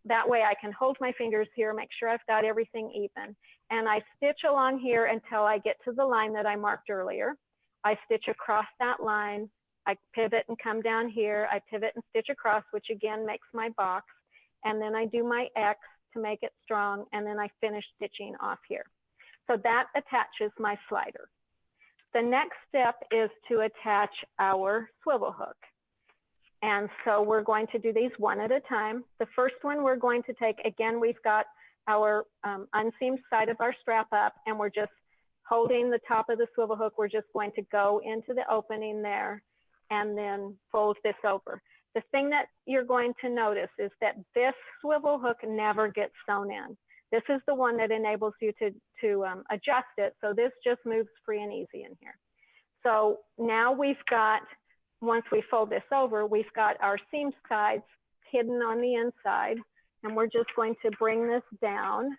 that way I can hold my fingers here, make sure I've got everything even. And I stitch along here until I get to the line that I marked earlier. I stitch across that line, I pivot and come down here, I pivot and stitch across, which again makes my box. And then I do my X to make it strong, and then I finish stitching off here. So that attaches my slider. The next step is to attach our swivel hook. And so we're going to do these one at a time. The first one we're going to take, again, we've got our unseamed side of our strap up, and we're just holding the top of the swivel hook. We're just going to go into the opening there and then fold this over. The thing that you're going to notice is that this swivel hook never gets sewn in. This is the one that enables you to adjust it. So this just moves free and easy in here. So now we've got, once we fold this over, we've got our seam sides hidden on the inside, and we're just going to bring this down,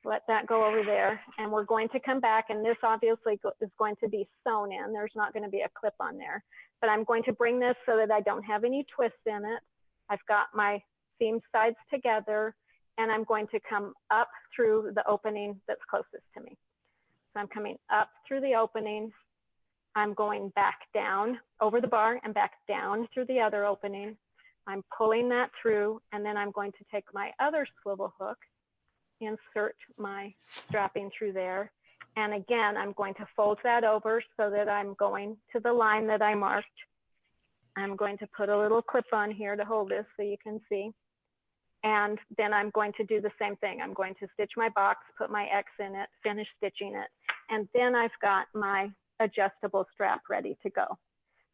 let that go over there, and we're going to come back, and this obviously is going to be sewn in. There's not going to be a clip on there, but I'm going to bring this so that I don't have any twists in it. I've got my seam sides together, and I'm going to come up through the opening that's closest to me. So I'm coming up through the opening. I'm going back down over the bar and back down through the other opening. I'm pulling that through, and then I'm going to take my other swivel hook, insert my strapping through there. And again, I'm going to fold that over so that I'm going to the line that I marked. I'm going to put a little clip on here to hold this so you can see. And then I'm going to do the same thing. I'm going to stitch my box, put my X in it, finish stitching it. And then I've got my adjustable strap ready to go.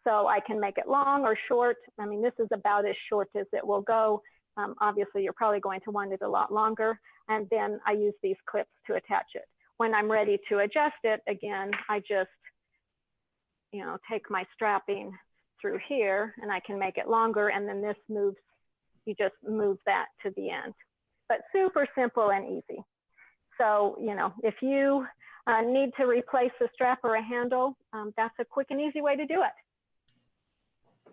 So I can make it long or short. I mean, this is about as short as it will go. Obviously, you're probably going to want it a lot longer. And then I use these clips to attach it. When I'm ready to adjust it, again, I just, take my strapping through here, and I can make it longer, and then this moves, you just move that to the end. But super simple and easy. So, if you need to replace a strap or a handle, that's a quick and easy way to do it.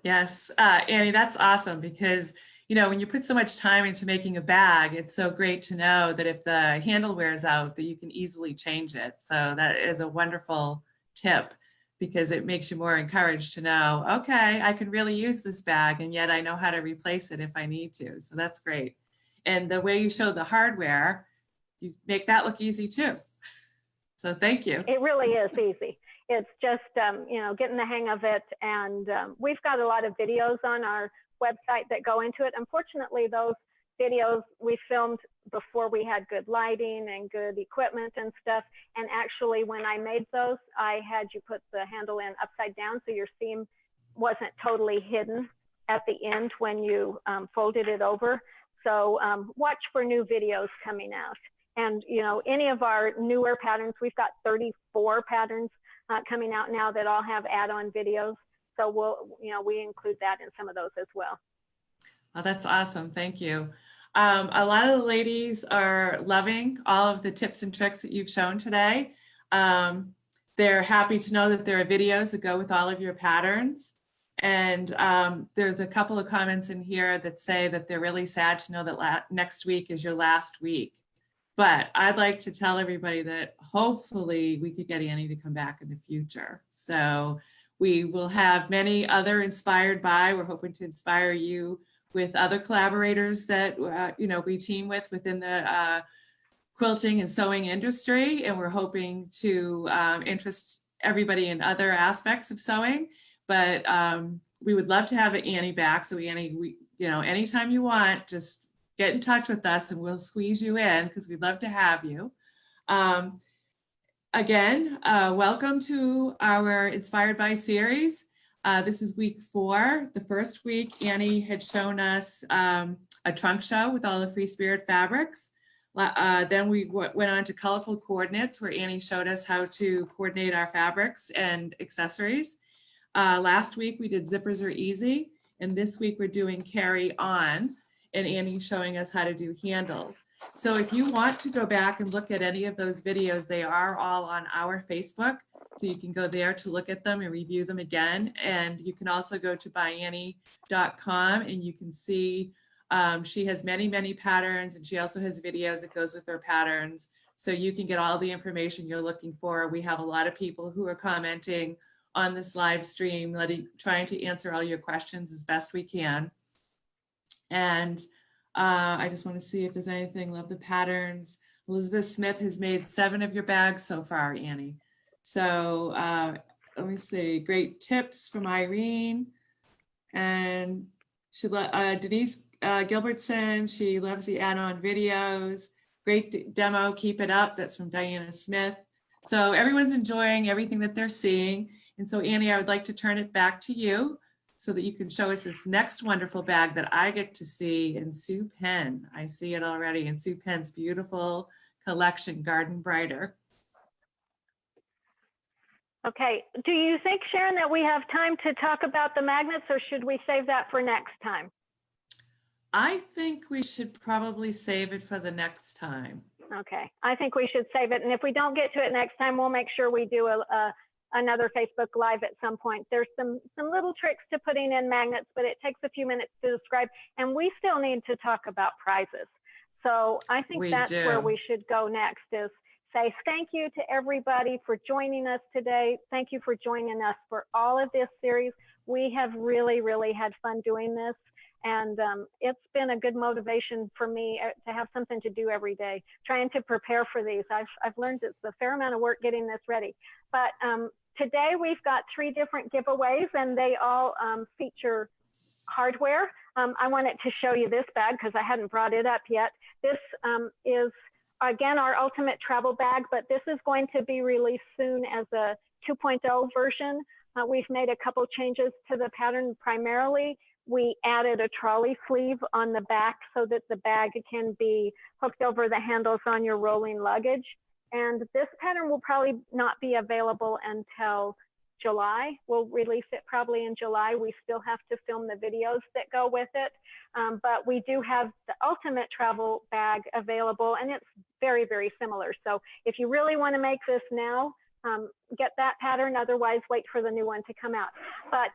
Yes, Annie, that's awesome because, when you put so much time into making a bag, it's so great to know that if the handle wears out, that you can easily change it. So that is a wonderful tip because it makes you more encouraged to know, okay, I can really use this bag and yet I know how to replace it if I need to. So that's great. And the way you show the hardware, you make that look easy too. So thank you. It really is easy. It's just, getting the hang of it. And we've got a lot of videos on our website that go into it. Unfortunately, those videos we filmed before we had good lighting and good equipment and stuff. And actually, when I made those, I had you put the handle in upside down so your seam wasn't totally hidden at the end when you folded it over. So watch for new videos coming out. And, any of our newer patterns, we've got 34 patterns coming out now that all have add-on videos. So we include that in some of those as well. Oh, that's awesome. Thank you. A lot of the ladies are loving all of the tips and tricks that you've shown today. They're happy to know that there are videos that go with all of your patterns. And there's a couple of comments in here that say that they're really sad to know that next week is your last week. But I'd like to tell everybody that hopefully we could get Annie to come back in the future. So we will have many other inspired by. We're hoping to inspire you with other collaborators that we team with within the quilting and sewing industry. And we're hoping to interest everybody in other aspects of sewing. But we would love to have Annie back. So Annie, anytime you want, just get in touch with us and we'll squeeze you in because we'd love to have you. Again, welcome to our Inspired By series. This is week 4. The first week, Annie had shown us a trunk show with all the FreeSpirit fabrics. Then we went on to colorful coordinates where Annie showed us how to coordinate our fabrics and accessories. Last week we did zippers are easy, and this week we're doing carry on, and Annie's showing us how to do handles. So if you want to go back and look at any of those videos, they are all on our Facebook. So you can go there to look at them and review them again. And you can also go to ByAnnie.com and you can see she has many, many patterns, and she also has videos that goes with her patterns. So you can get all the information you're looking for. We have a lot of people who are commenting on this live stream, trying to answer all your questions as best we can. And I just want to see if there's anything. Love the patterns. Elizabeth Smith has made 7 of your bags so far, Annie. So let me see. Great tips from Irene. And Denise Gilbertson, she loves the add-on videos. Great demo, keep it up. That's from Diana Smith. So everyone's enjoying everything that they're seeing. And so Annie, I would like to turn it back to you so that you can show us this next wonderful bag that I get to see in Sue Penn. I see it already in Sue Penn's beautiful collection, Garden Brighter. Okay, do you think, Sharon, that we have time to talk about the magnets, or should we save that for next time? I think we should probably save it for the next time. Okay, I think we should save it. And if we don't get to it next time, we'll make sure we do another Facebook Live at some point. There's some little tricks to putting in magnets, but it takes a few minutes to describe. And we still need to talk about prizes. So I think We that's where do. we should go next, is say thank you to everybody for joining us today. Thank you for joining us for all of this series. We have really, really had fun doing this. And it's been a good motivation for me to have something to do every day, trying to prepare for these. I've learned it's a fair amount of work getting this ready. But today we've got 3 different giveaways, and they all feature hardware. I wanted to show you this bag because I hadn't brought it up yet. This is, again, our ultimate travel bag, but this is going to be released soon as a 2.0 version. We've made a couple changes to the pattern. Primarily, we added a trolley sleeve on the back so that the bag can be hooked over the handles on your rolling luggage. And this pattern will probably not be available until July. We'll release it probably in July. We still have to film the videos that go with it. But we do have the ultimate travel bag available, and it's very, very similar. So if you really want to make this now, get that pattern. Otherwise, wait for the new one to come out. But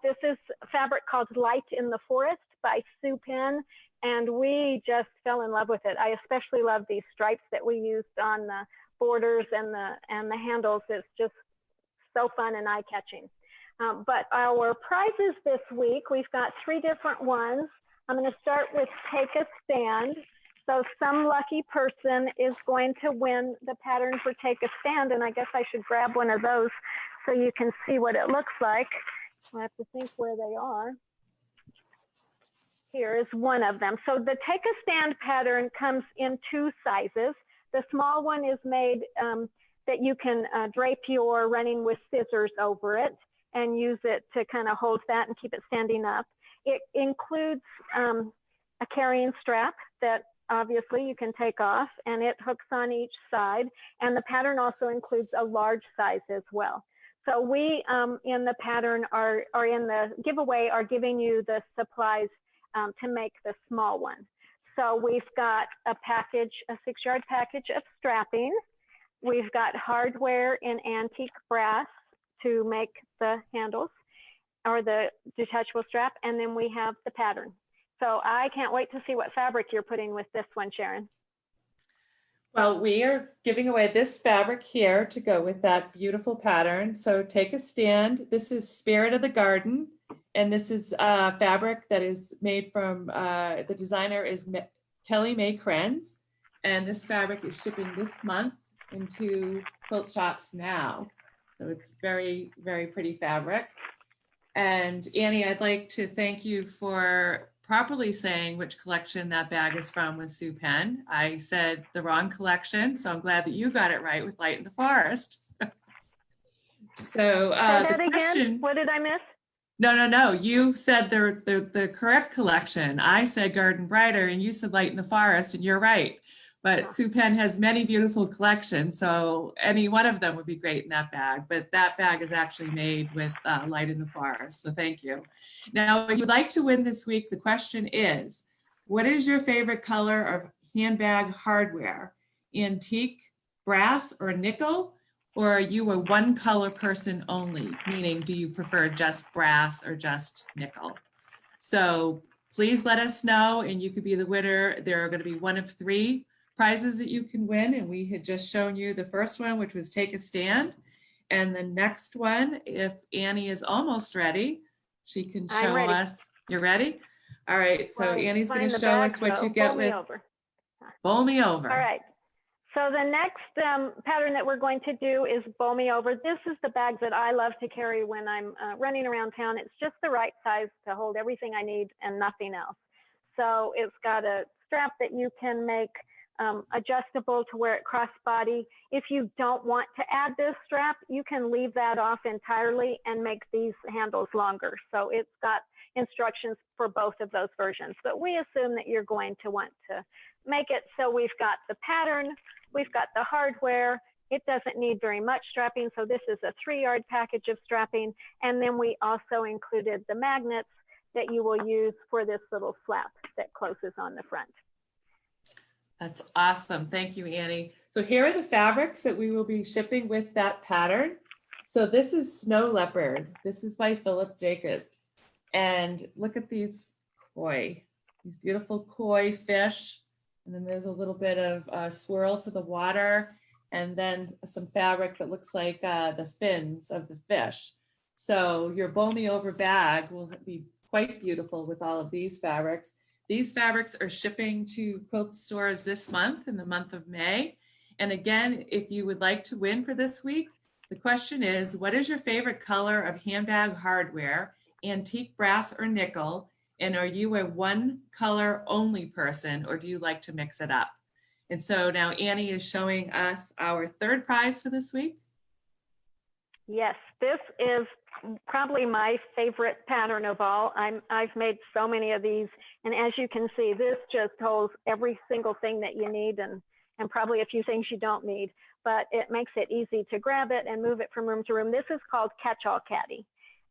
this is fabric called Light in the Forest by Sue Penn, and we just fell in love with it. I especially love these stripes that we used on the borders and the handles. It's just so fun and eye-catching. But our prizes this week, we've got 3 different ones. I'm going to start with Take a Stand. So some lucky person is going to win the pattern for Take a Stand, and I guess I should grab one of those so you can see what it looks like. I have to think where they are. Here is one of them. So the Take a Stand pattern comes in 2 sizes. The small one is made that you can drape your running with scissors over it and use it to kind of hold that and keep it standing up. It includes a carrying strap that obviously you can take off, and it hooks on each side. And the pattern also includes a large size as well. So we in the pattern are in the giveaway are giving you the supplies to make the small one. So we've got a package, a 6-yard package of strapping. We've got hardware in antique brass to make the handles or the detachable strap, and then we have the pattern. So I can't wait to see what fabric you're putting with this one, Sharon. Well, we are giving away this fabric here to go with that beautiful pattern. So Take a Stand. This is Spirit of the Garden, and this is fabric that is made from, the designer is Kelly May Krenz, and this fabric is shipping this month into quilt shops now. So it's very, very pretty fabric. And Annie, I'd like to thank you for properly saying which collection that bag is from with Sue Penn. I said the wrong collection, so I'm glad that you got it right with Light in the Forest. So Say that the question, again? What did I miss? No. You said the correct collection. I said Garden Brighter, and you said Light in the Forest, and you're right. But Sue Penn has many beautiful collections, so any one of them would be great in that bag. But that bag is actually made with Light in the Forest, so thank you. Now, if you'd like to win this week, the question is, what is your favorite color of handbag hardware? Antique, brass, or nickel? Or are you a one color person only? Meaning, do you prefer just brass or just nickel? So please let us know, and you could be the winner. There are going to be one of 3 prizes that you can win, and we had just shown you the first one, which was Take a Stand. And the next one, if Annie is almost ready, she can show us. You're ready? All right, so Well, Annie's going to show us what you get with Bowl Me Over. All right. So the next pattern that we're going to do is Bowl Me Over. This is the bag that I love to carry when I'm running around town. It's just the right size to hold everything I need and nothing else. So it's got a strap that you can make adjustable to wear it crossbody. If you don't want to add this strap, you can leave that off entirely and make these handles longer. So it's got instructions for both of those versions, but we assume that you're going to want to make it. So we've got the pattern, we've got the hardware. It doesn't need very much strapping, so this is a 3-yard package of strapping. And then we also included the magnets that you will use for this little flap that closes on the front. That's awesome. Thank you, Annie. So here are the fabrics that we will be shipping with that pattern. So this is Snow Leopard. This is by Philip Jacobs. And look at these koi, these beautiful koi fish And then there's a little bit of swirl for the water, and then some fabric that looks like the fins of the fish. So your bow me over bag will be quite beautiful with all of these fabrics. These fabrics are shipping to quilt stores this month, in the month of May. And again, if you would like to win for this week, the question is, what is your favorite color of handbag hardware, antique brass or nickel? And are you a one color only person, or do you like to mix it up? And so now Annie is showing us our third prize for this week. Yes, this is probably my favorite pattern of all. I've made so many of these, and as you can see, this just holds every single thing that you need, and probably a few things you don't need, but it makes it easy to grab it and move it from room to room. This is called Catch-All Caddy,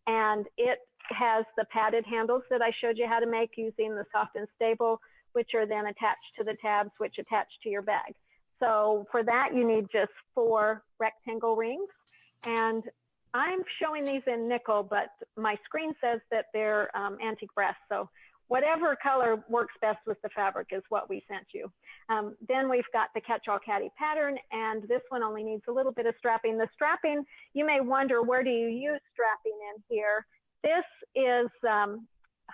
and it has the padded handles that I showed you how to make using the soft and stable, which are then attached to the tabs, which attach to your bag. So for that, you need just 4 rectangle rings. And I'm showing these in nickel, but my screen says that they're antique brass. So whatever color works best with the fabric is what we sent you. Then we've got the Catch-All Caddy pattern, and this one only needs a little bit of strapping. The strapping, you may wonder, where do you use strapping in here? This is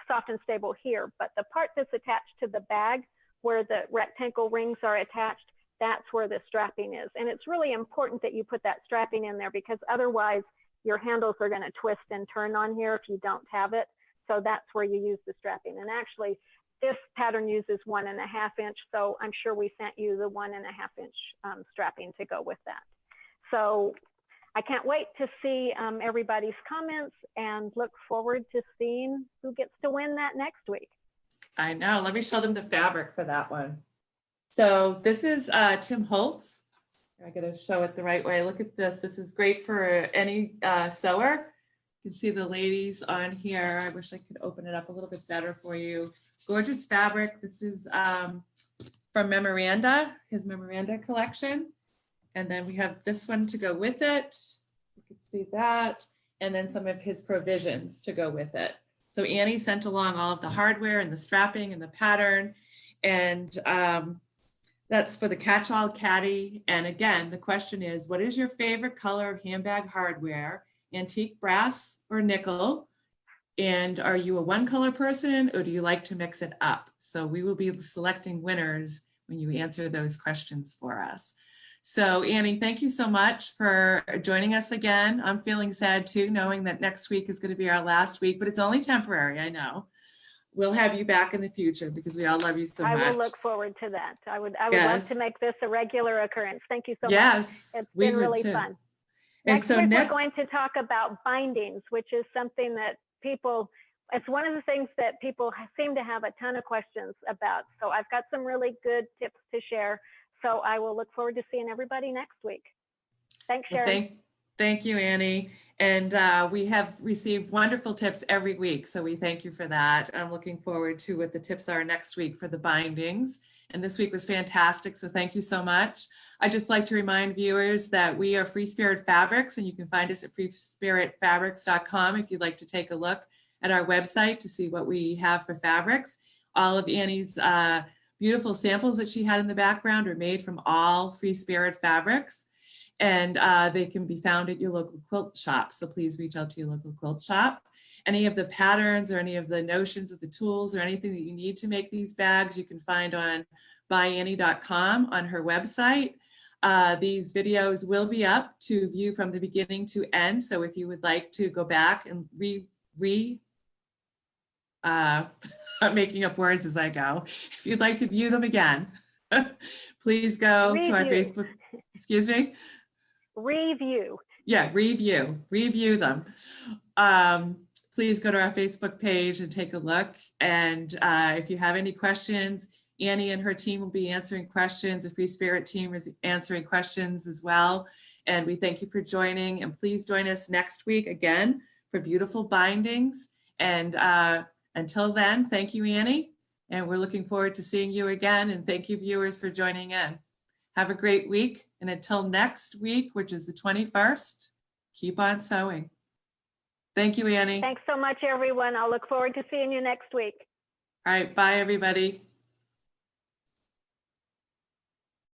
soft and stable here, but the part that's attached to the bag where the rectangle rings are attached, that's where the strapping is. And it's really important that you put that strapping in there, because otherwise your handles are going to twist and turn on here if you don't have it. So that's where you use the strapping. And actually, this pattern uses 1.5 inch. So I'm sure we sent you the 1.5 inch strapping to go with that. So I can't wait to see everybody's comments, and look forward to seeing who gets to win that next week. I know. Let me show them the fabric for that one. So this is Tim Holtz. I got to show it the right way. Look at this. This is great for any sewer. You can see the ladies on here. I wish I could open it up a little bit better for you. Gorgeous fabric. This is from Memoranda, his Memoranda collection. And then we have this one to go with it. You can see that. And then some of his provisions to go with it. So Annie sent along all of the hardware and the strapping and the pattern. And that's for the Catch-All Caddy. And again, the question is, what is your favorite color of handbag hardware? Antique brass or nickel? And are you a one color person, or do you like to mix it up? So we will be selecting winners when you answer those questions for us. So Annie, thank you so much for joining us again. I'm feeling sad too, knowing that next week is going to be our last week, but it's only temporary, I know. We'll have you back in the future because we all love you so much. I will look forward to that. I would love to make this a regular occurrence. Thank you so much. Yes, it's been really fun. Next week we're going to talk about bindings, which is something that it's one of the things that people seem to have a ton of questions about. So I've got some really good tips to share. So I will look forward to seeing everybody next week. Thanks, Sharon. Well, thank you, Annie. And we have received wonderful tips every week. So we thank you for that. I'm looking forward to what the tips are next week for the bindings. And this week was fantastic. So thank you so much. I'd just like to remind viewers that we are FreeSpirit Fabrics, and you can find us at FreeSpiritFabrics.com if you'd like to take a look at our website to see what we have for fabrics. All of Annie's beautiful samples that she had in the background are made from all FreeSpirit fabrics, and they can be found at your local quilt shop. So please reach out to your local quilt shop. Any of the patterns or any of the notions of the tools or anything that you need to make these bags, you can find on ByAnnie.com on her website. These videos will be up to view from the beginning to end. So if you would like to go back and I'm making up words as I go. If you'd like to view them again, please go to our Facebook, excuse me? Review. Yeah, review them. Please go to our Facebook page and take a look. And if you have any questions, Annie and her team will be answering questions. The FreeSpirit team is answering questions as well. And we thank you for joining. And please join us next week again for beautiful bindings. And until then, thank you, Annie. And we're looking forward to seeing you again. And thank you, viewers, for joining in. Have a great week. And until next week, which is the 21st, keep on sewing. Thank you, Annie. Thanks so much, everyone. I'll look forward to seeing you next week. All right. Bye, everybody.